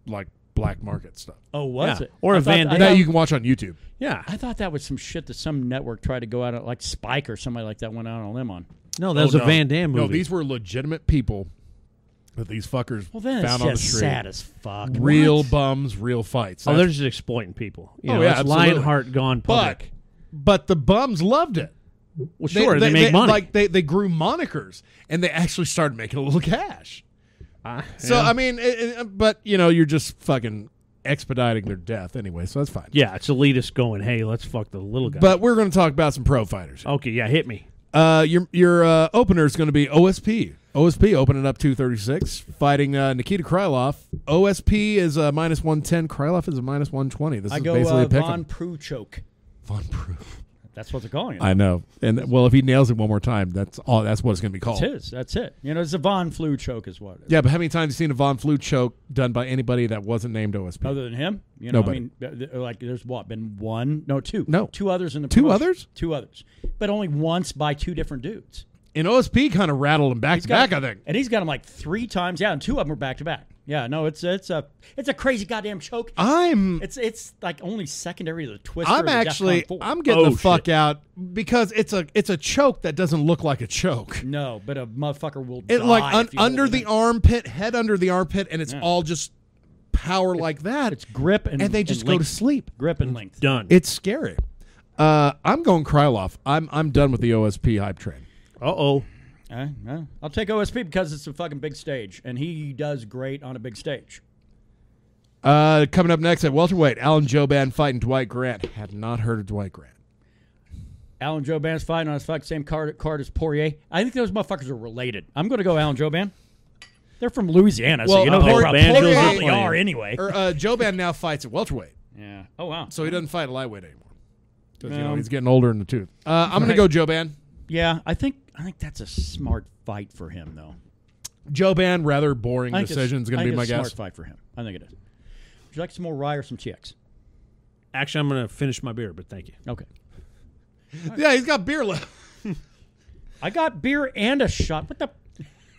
A: like black market stuff.
B: Oh, was
C: Yeah.
B: it?
C: Or
B: I
C: a
B: thought-
C: Van
B: I
C: Damme.
A: That
B: thought-
A: you can watch on YouTube.
C: Yeah.
B: I thought that was some shit that some network tried to go out on, like Spike or somebody like that went out on a limb on.
C: No, that was a Van Damme movie.
A: No, these were legitimate people that these fuckers
B: Well, then it's
A: found on the
B: just
A: street.
B: sad as fuck.
A: Real
B: What?
A: bums, real fights.
C: Oh,
A: That's-
C: they're just exploiting people. You
A: Oh,
C: know,
A: yeah,
C: it's
A: absolutely.
C: Lionheart gone public.
A: but the bums loved it.
C: Well, sure, they make money.
A: Like they grew monikers and they actually started making a little cash. So
C: yeah.
A: I mean, but you know, you're just fucking expediting their death anyway, so that's fine.
C: Yeah, it's elitist going, hey, let's fuck the little guy.
A: But we're going to talk about some pro fighters.
C: okay, yeah, hit me.
A: Your opener is going to be OSP. OSP opening up 236, fighting Nikita Krylov. OSP is a minus 110. Krylov is a minus 120. This
B: I
A: is
B: go
A: basically a pick 'em.
B: Von Pruchok.
A: Von Proof.
B: That's what they're calling it.
A: I know. And well, if he nails it one more time, that's all. That's what it's going to be called.
B: It's his. That's it. You know, it's a Von Flu choke is what it is.
A: Yeah, but how many times have you seen a Von Flue choke done by anybody that wasn't named OSP?
B: Other than him, you know,
A: Nobody.
B: I mean, like there's what been one, no, two,
A: No.
B: two others in the
A: Two
B: promotion.
A: others?
B: Two others, but only once by two different dudes.
A: And OSP kind of rattled him back
B: He's
A: to
B: got-
A: back, I think.
B: and he's got them like 3 times. Yeah, and 2 of them are back to back. Yeah, no, it's a crazy goddamn choke.
A: I'm
B: It's like only secondary to the Twister.
A: I'm
B: or the
A: actually
B: DEFCON 4.
A: I'm getting
C: Oh,
A: the fuck
C: shit.
A: out because it's a choke that doesn't look like a choke.
B: No, but a motherfucker will
A: It
B: die
A: like
B: if you hold
A: under
B: it
A: the
B: in.
A: armpit, head under the armpit, and it's
B: Yeah.
A: all just power like that.
B: It's grip and
A: and they just go to
B: length.
A: sleep.
B: Grip and length.
C: Done.
A: It's scary. I'm going Krylov. I'm done with the OSP hype train.
C: Uh-oh.
B: I'll take OSP because it's a fucking big stage, and he does great on a big stage.
A: Coming up next at welterweight, Alan Joban fighting Dwight Grant. Have not heard of Dwight Grant.
B: Alan Joban's fighting on his fucking same card as Poirier. I think those motherfuckers are related. I'm going to go Alan Joban. They're from Louisiana, so
A: Well,
B: you know they
C: Poirier-
B: probably
C: Poirier-
B: are anyway.
A: Joban now fights at welterweight,
B: Yeah. Oh wow.
A: so he doesn't fight at lightweight anymore. Because you know
B: No.
A: he's getting older in the tooth. I'm going to go Joban.
B: Yeah, I think that's a smart fight for him, though.
A: Joban, rather boring
B: I think
A: decision is going to be my
B: it's a
A: guess.
B: smart fight for him. I think it is. Would you like some more rye or some TX?
C: Actually, I'm going to finish my beer, but thank you.
B: Okay.
A: Yeah, he's got beer left.
B: I got beer and a shot. What the?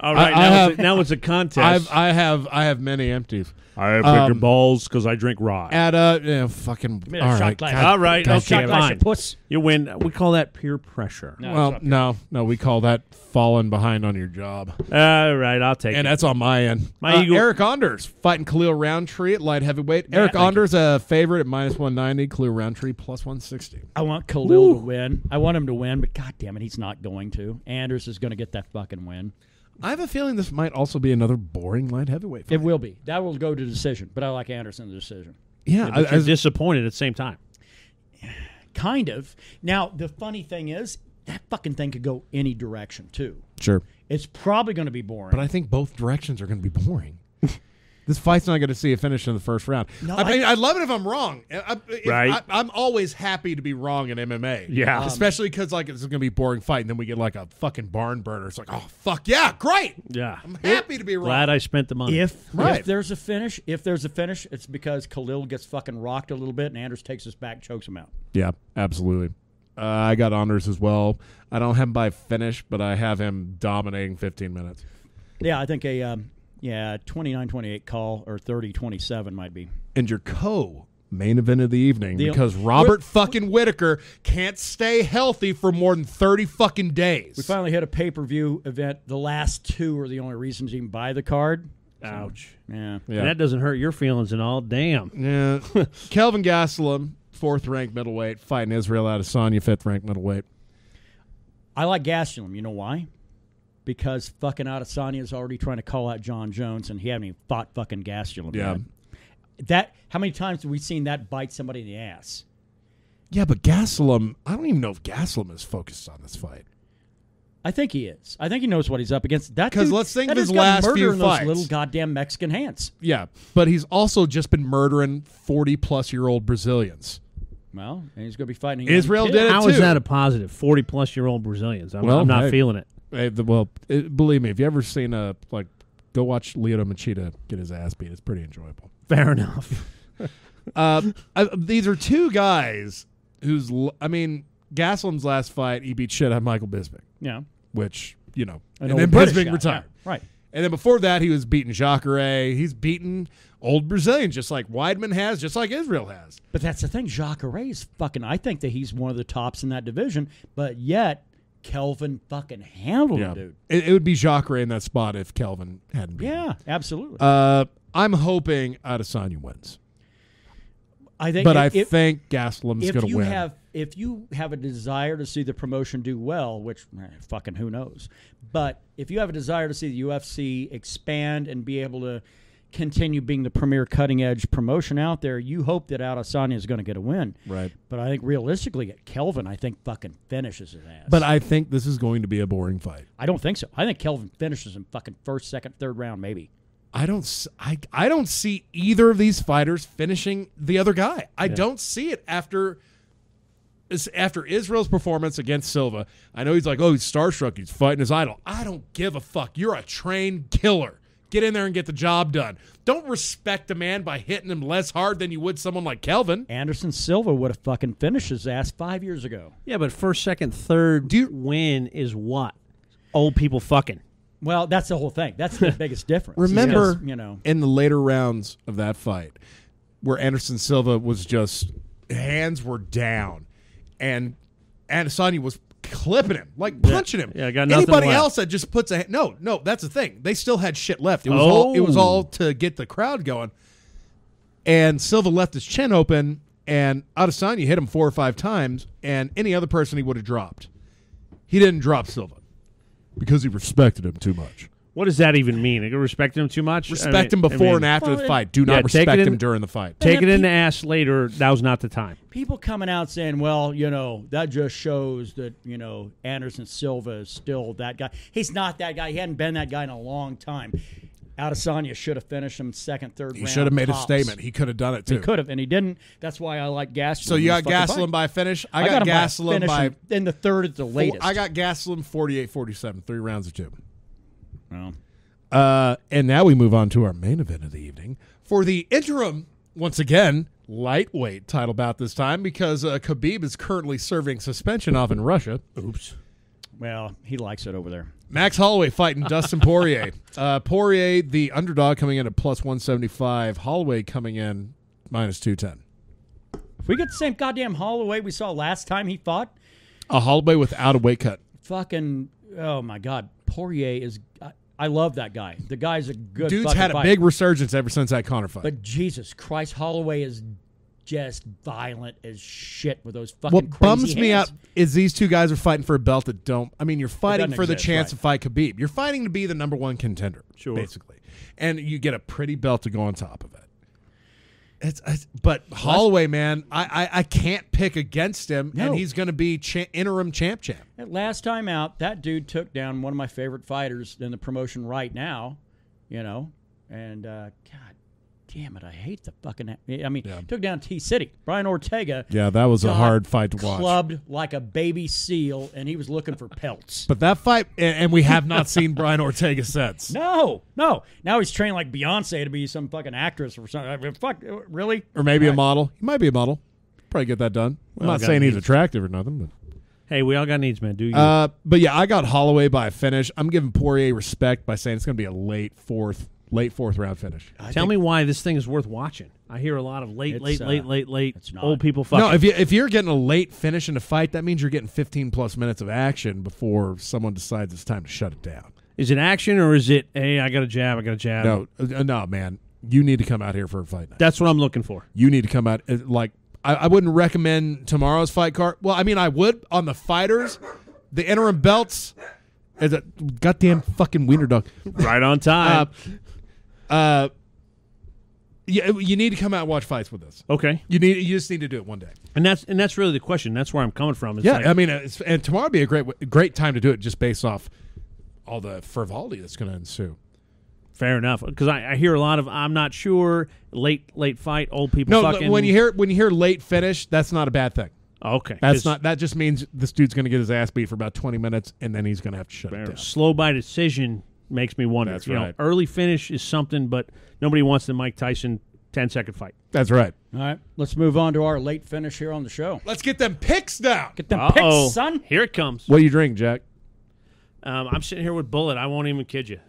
C: All right, now it's a contest.
A: I have many empties.
C: I have bigger balls because I drink rye.
A: At fucking
B: me a
A: all
B: shot
A: right,
B: glass.
A: God-
C: All right,
A: God
C: okay,
A: damn it.
B: Glass,
C: fine.
B: you puss.
C: You win. We call that peer pressure.
B: No,
A: Well,
B: it's not
A: no, we call that falling behind on your job,
C: All right, I'll take
A: and
C: it.
A: that's on my end.
C: My ego-
A: Eric Anders fighting Khalil Roundtree at light heavyweight. Eric
B: thank
A: Anders a favorite at minus 190. Khalil Roundtree plus 160.
B: I want Khalil to win. I want him to win, but god damn it, he's not going to. Anders is going to get that fucking win.
A: I have a feeling this might also be another boring light heavyweight fight.
B: It will be. That will go to decision, but I like Anderson the decision.
A: Yeah,
C: But you're disappointed at the same time.
B: Kind of. Now, the funny thing is, that fucking thing could go any direction, too.
A: sure.
B: It's probably going to be boring.
A: But I think both directions are going to be boring. This fight's not going to see a finish in the first round.
B: No,
A: I mean, I'd love it if I'm wrong.
C: Right.
A: I'm always happy to be wrong in MMA.
C: Yeah.
A: Especially because like it's going to be a boring fight, and then we get like a fucking barn burner. It's like, oh fuck yeah, great.
C: Yeah.
A: I'm happy to be wrong.
C: Glad I spent the money.
B: If
A: Right.
B: there's a finish, it's because Khalil gets fucking rocked a little bit and Anders takes us back, chokes him out.
A: Yeah, absolutely. I got Anders as well. I don't have him by finish, but I have him dominating 15 minutes.
B: Yeah, I think a 29-28 call or 30-27 might be.
A: And your co-main event of the evening,
B: The-
A: because Robert fucking Whitaker can't stay healthy for more than 30 fucking days.
B: We finally hit a pay-per-view event. The last 2 are the only reasons you can buy the card.
C: Ouch.
B: Yeah.
A: Yeah.
C: And that doesn't hurt your feelings and all. Damn.
A: Yeah. Kelvin Gastelum 4th ranked middleweight, fighting Israel Adesanya, 5th ranked middleweight.
B: I like Gastelum. You know why? Because fucking Adesanya is already trying to call out John Jones, and he hasn't even fought fucking Gastelum.
A: Yeah.
B: Yet. How many times have we seen that bite somebody in the ass?
A: Yeah, but Gastelum, I don't even know if Gastelum is focused on this fight.
B: I think he is. I think he knows what he's up against. That
A: 'Cause
B: dude-
A: let's think
B: that
A: of his
B: dude's got
A: last
B: murder
A: few
B: in those
A: fights.
B: little goddamn Mexican hands.
A: Yeah, but he's also just been murdering 40-plus-year-old Brazilians.
B: Well, and he's going to be fighting a young
A: Israel
B: kid.
A: did it
C: How
A: too.
C: is that a positive? 40-plus-year-old Brazilians. I'm not
A: hey.
C: feeling it.
A: Hey, believe me, if you ever seen go watch Lyoto Machida get his ass beat. It's pretty enjoyable.
C: Fair enough.
A: These are two guys Gastelum's last fight, he beat shit out of Michael Bisping,
B: Yeah.
A: which,
B: An
A: and
B: old
A: then
B: British
A: Bisping
B: guy,
A: retired.
B: yeah, right.
A: And then before that, he was beating Jacare. He's beaten old Brazilians, just like Weidman has, just like Israel has.
B: But that's the thing. Jacare is fucking. I think that he's one of the tops in that division. But yet, Kelvin fucking handled him, dude.
A: It would be Jacare in that spot if Kelvin hadn't beaten him.
B: Yeah, absolutely.
A: I'm hoping Adesanya wins.
B: I think,
A: But I think Gastelum's
B: if
A: going to
B: you
A: win.
B: if you have a desire to see the promotion do well, which fucking who knows, but if you have a desire to see the UFC expand and be able to continue being the premier cutting edge promotion out there, you hope that Adesanya is going to get a win.
A: Right.
B: But I think realistically, Kelvin, I think fucking finishes his ass.
A: But I think this is going to be a boring fight.
B: I don't think so. I think Kelvin finishes in fucking first, second, third round, maybe.
A: I don't see either of these fighters finishing the other guy. I don't see it after Israel's performance against Silva. I know he's like, oh, he's starstruck. He's fighting his idol. I don't give a fuck. You're a trained killer. Get in there and get the job done. Don't respect a man by hitting him less hard than you would someone like Kelvin.
B: Anderson Silva would have fucking finished his ass 5 years ago.
C: Yeah, but first, second, third win is what? Old people fucking.
B: Well, that's the whole thing. That's the biggest difference.
A: Remember,
B: Because,
A: in the later rounds of that fight, where Anderson Silva was just hands were down, and Adesanya was clipping him, like punching him.
C: Yeah, got nothing
A: Anybody
C: left.
A: else that just puts a no, that's the thing. They still had shit left. It was all to get the crowd going. And Silva left his chin open, and Adesanya hit him 4 or 5 times, and any other person he would have dropped. He didn't drop Silva because he respected him too much.
C: What does that even mean? You respect him too much?
A: Respect him before and after the fight. Do not
C: take it
A: respect
C: in-
A: him during the fight.
C: Take it in the ass later. That was not the time.
B: people coming out saying, well, that just shows that, Anderson Silva is still that guy. He's not that guy. He hadn't been that guy in a long time. Adesanya should have finished him second, third round.
A: He should have made
B: tops.
A: a statement. He could have done it too.
B: He could have, and he didn't. That's why I like Gastelum.
A: So you got
B: in this fucking
A: Gastelum
B: fight.
A: by finish.
B: I got him
A: Gastelum
B: finish
A: by
B: in the third at the latest.
A: I got Gastelum 48-47, 3 rounds of 2.
B: Well,
A: And now we move on to our main event of the evening for the interim, once again, lightweight title bout this time because Khabib is currently serving suspension off in Russia.
C: Oops.
B: well, he likes it over there.
A: Max Holloway fighting Dustin Poirier. Poirier, the underdog, coming in at plus 175. Holloway coming in minus 210.
B: If we get the same goddamn Holloway we saw last time he fought,
A: A Holloway without a weight cut.
B: fucking, oh my God, Poirier is. I love that guy. The guy's a good.
A: Dude's
B: fucking
A: had a
B: fighter.
A: big resurgence ever since that Conor fight.
B: But Jesus Christ, Holloway is just violent as shit with those fucking
A: What
B: crazy
A: bums me
B: hands.
A: out is these two guys are fighting for a belt that don't. I mean, you're fighting
B: doesn't
A: for the
B: exist,
A: chance
B: right.
A: to fight Khabib. You're fighting to be the number one contender, basically, and you get a pretty belt to go on top of it. But Holloway, man, I can't pick against him,
B: No.
A: and he's going to be interim champ.
B: That last time out, that dude took down one of my favorite fighters in the promotion right now, and God damn it, I hate the fucking. Took down T-City, Brian Ortega.
A: Yeah, that was a
B: got
A: hard fight to watch.
B: Clubbed like a baby seal, and he was looking for pelts.
A: But that fight, and we have not seen Brian Ortega since.
B: No. Now he's trained like Beyonce to be some fucking actress or something. I mean, fuck, really?
A: Or maybe a model. He might be a model. Probably get that done. I'm not saying he's attractive or nothing, but.
C: Hey, we all got needs, man. Do you?
A: But yeah, I got Holloway by a finish. I'm giving Poirier respect by saying it's going to be a late fourth round finish.
C: Tell me why this thing is worth watching. I hear a lot of late
B: it's not.
C: old people fucking.
A: No, if you're getting a late finish in a fight, that means you're getting 15 plus minutes of action before someone decides it's time to shut it down.
C: Is it action or is it, hey, I got a jab?
A: No, man. You need to come out here for a fight night.
C: That's what I'm looking for.
A: You need to come out like I wouldn't recommend tomorrow's fight card. Well, I mean, I would on the fighters. The interim belts is a goddamn fucking wiener dog.
C: Right on time.
A: You need to come out and watch fights with us.
C: Okay.
A: You just need to do it one day.
C: And that's really the question. That's where I'm coming from. It's
A: Yeah,
C: like,
A: I mean, and tomorrow would be a great time to do it, just based off all the frivolity that's going to ensue.
C: fair enough. Because I hear a lot of I'm not sure, late fight, old people
A: No,
C: fucking.
A: when you hear late finish, that's not a bad thing.
C: Okay.
A: That's not. That just means this dude's going to get his ass beat for about 20 minutes, and then he's going to have to shut it down.
C: Slow by decision makes me wonder.
A: That's
C: You
A: right.
C: know, early finish is something, but nobody wants the Mike Tyson 10-second fight.
A: That's right.
B: All right, let's move on to our late finish here on the show.
A: Let's get them picks down.
B: Get them
C: Uh-oh.
B: picks, son.
C: Here it comes.
A: What do you drink, Jack?
C: I'm sitting here with Bullet. I won't even kid you.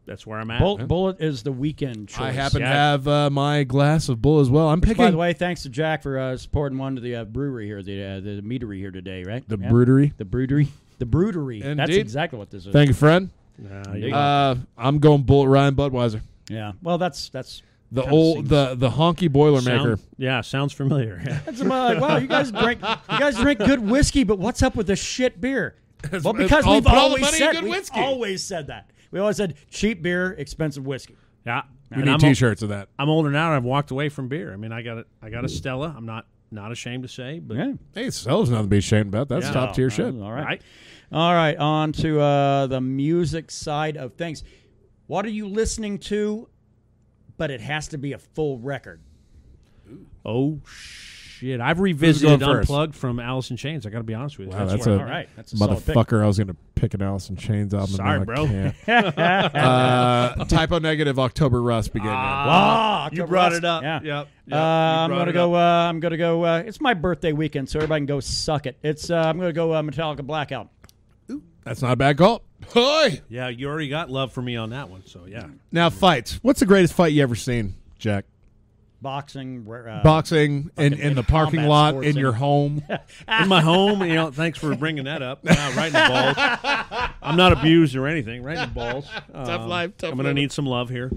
C: That's where I'm at.
B: Bullet is the weekend choice.
A: I happen to have my glass of Bull as well. I'm picking
B: By the way, thanks to Jack for supporting one to the brewery here, the meadery here today, right?
A: the Broodery.
B: The broodery. The broodery. That's
A: Indeed.
B: exactly what this is.
A: Thank you, friend. I'm going Bullet Ryan Budweiser.
B: Yeah. Well, that's
A: The
B: kinda
A: old
B: seems-
A: the honky Boilermaker.
C: Yeah, sounds familiar.
B: That's like, wow, you guys drink good whiskey, but what's up with this shit beer? Well, because
A: all-
B: we've
A: put all the
B: always
A: money in
B: said
A: good whiskey.
B: always said that. We always said cheap beer, expensive whiskey.
C: Yeah.
A: We
C: And
A: need
C: I'm
A: T-shirts of that.
C: I'm older now, and I've walked away from beer. I mean, I got a Stella. I'm not ashamed to say, but
B: Yeah.
A: Hey, Stella's nothing to be ashamed about. That's
C: Yeah.
A: top tier shit.
B: All right.
C: right.
B: All right, on to the music side of things. What are you listening to? But it has to be a full record.
C: Oh shit! I've revisited
A: going first?
C: Unplugged from Alice in Chains. I got to be honest with you.
A: Wow, that's
B: All
A: a
B: right, that's a solid pick.
A: motherfucker. I was going to pick an Alice in Chains album.
C: Sorry,
A: and now I
C: bro.
A: can't. Typo negative. October Rust began.
B: Ah,
C: you
B: October
C: brought
B: Rust.
C: it up.
B: Yeah.
C: Yep.
B: I'm gonna go. I'm gonna go. It's my birthday weekend, so everybody can go suck it. It's. I'm gonna go Metallica Blackout.
A: That's not a bad call. Hi.
C: Yeah, you already got love for me on that one. So yeah.
A: Now fights. What's the greatest fight you ever seen, Jack?
B: Boxing.
A: Boxing in the parking
B: combat
A: lot
B: sports
A: in your
B: and-
A: home.
C: In my home, thanks for bringing that up. Right in the balls. I'm not abused or anything. Right in the balls.
A: Tough life.
C: I'm gonna need some love here.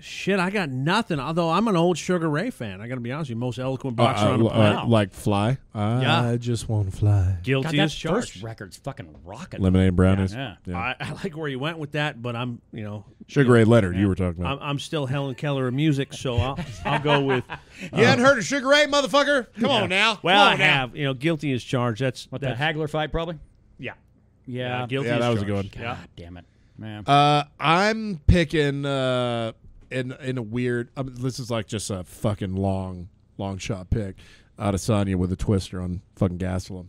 C: Shit, I got nothing. Although I'm an old Sugar Ray fan. I got to be honest with you. Most eloquent boxer on the planet.
A: Like Fly. I just want to fly.
C: Guilty
B: God,
C: as
B: that
C: charged.
B: first record's fucking rocking.
A: Lemonade brownies.
B: Yeah.
C: I like where you went with that, but I'm
A: Sugar Ray Leonard. You were talking about.
C: I'm still Helen Keller of music, so I'll go with.
A: You hadn't heard of Sugar Ray, motherfucker? Come on now.
C: Well,
A: Come
C: I
A: on now.
C: have. Guilty as charged. That's
B: What, that Hagler fight, probably?
C: Yeah.
B: Yeah.
C: Guilty
A: Yeah,
C: as
A: that was a
C: charged.
A: good one.
C: Yeah.
B: God damn it. Man.
A: I'm picking in a weird. This is like just a fucking long shot pick. Adesanya with a twister on fucking Gastelum,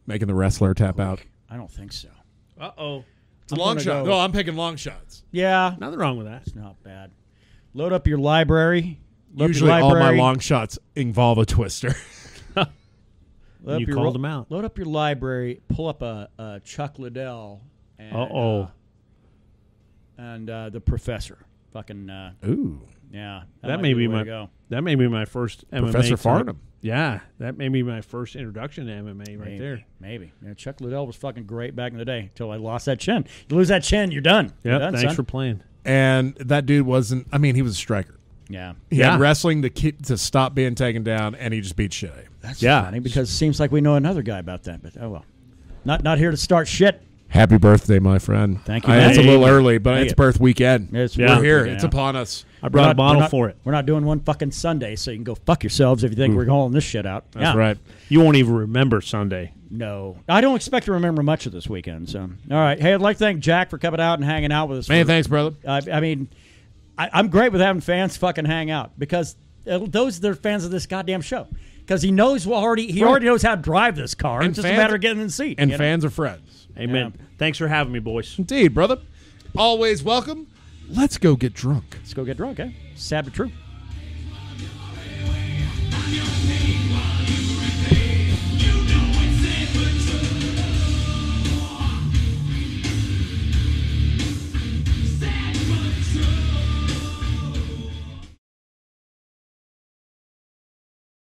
A: making the wrestler tap out.
B: I don't think so.
C: Uh-oh.
A: It's a long
B: gonna
A: shot.
B: go-
A: No, I'm picking long shots.
B: Yeah.
C: Nothing wrong with that.
B: It's not bad. Load up your library.
A: Usually, all my long shots involve a twister.
B: Load up
C: You
B: your
C: called them out.
B: Load up your library. Pull up a Chuck Liddell. And,
C: Uh-oh.
B: And the Professor. Fucking
A: Ooh,
B: yeah.
C: That
B: might
C: may
B: be
C: be
B: the way
C: my
B: to go.
C: that may be my first MMA.
A: Professor
C: type-
A: Farnham.
C: Yeah, that may be my first introduction to MMA right there.
B: Maybe. Yeah, Chuck Liddell was fucking great back in the day until I lost that chin. You lose that chin, you're done. You're
C: Yeah,
B: done,
C: thanks
B: son.
C: for playing.
A: And that dude wasn't. I mean, he was a striker.
B: Yeah.
A: He
C: Yeah.
A: had wrestling to stop being taken down, and he just beat shit out of him.
B: That's
C: Yeah.
B: funny because it seems like we know another guy about that, but oh well. Not here to start shit.
A: Happy birthday, my friend.
B: Thank you,
A: It's a
B: man.
A: little early, but
B: Thank
A: it's
B: you.
A: birth weekend.
B: It's
C: Yeah.
A: We're here.
B: yeah.
A: It's upon us.
C: I brought a bottle for it.
B: We're not doing one fucking Sunday, so you can go fuck yourselves if you think we're hauling this shit out.
A: That's right.
C: You won't even remember Sunday.
B: No. I don't expect to remember much of this weekend. So, all right. Hey, I'd like to thank Jack for coming out and hanging out with us.
A: Man, thanks, brother.
B: I mean, I'm great with having fans fucking hang out because they're fans of this goddamn show. Because he knows already knows how to drive this car.
A: And
B: It's just a
A: fans-
B: matter of getting in the seat.
A: And
B: you know?
A: fans are friends.
C: Amen. Thanks for having me, boys.
A: Indeed, brother. Always welcome. Let's go get drunk.
B: Let's go get drunk, eh? Sad but true.
D: On your knees.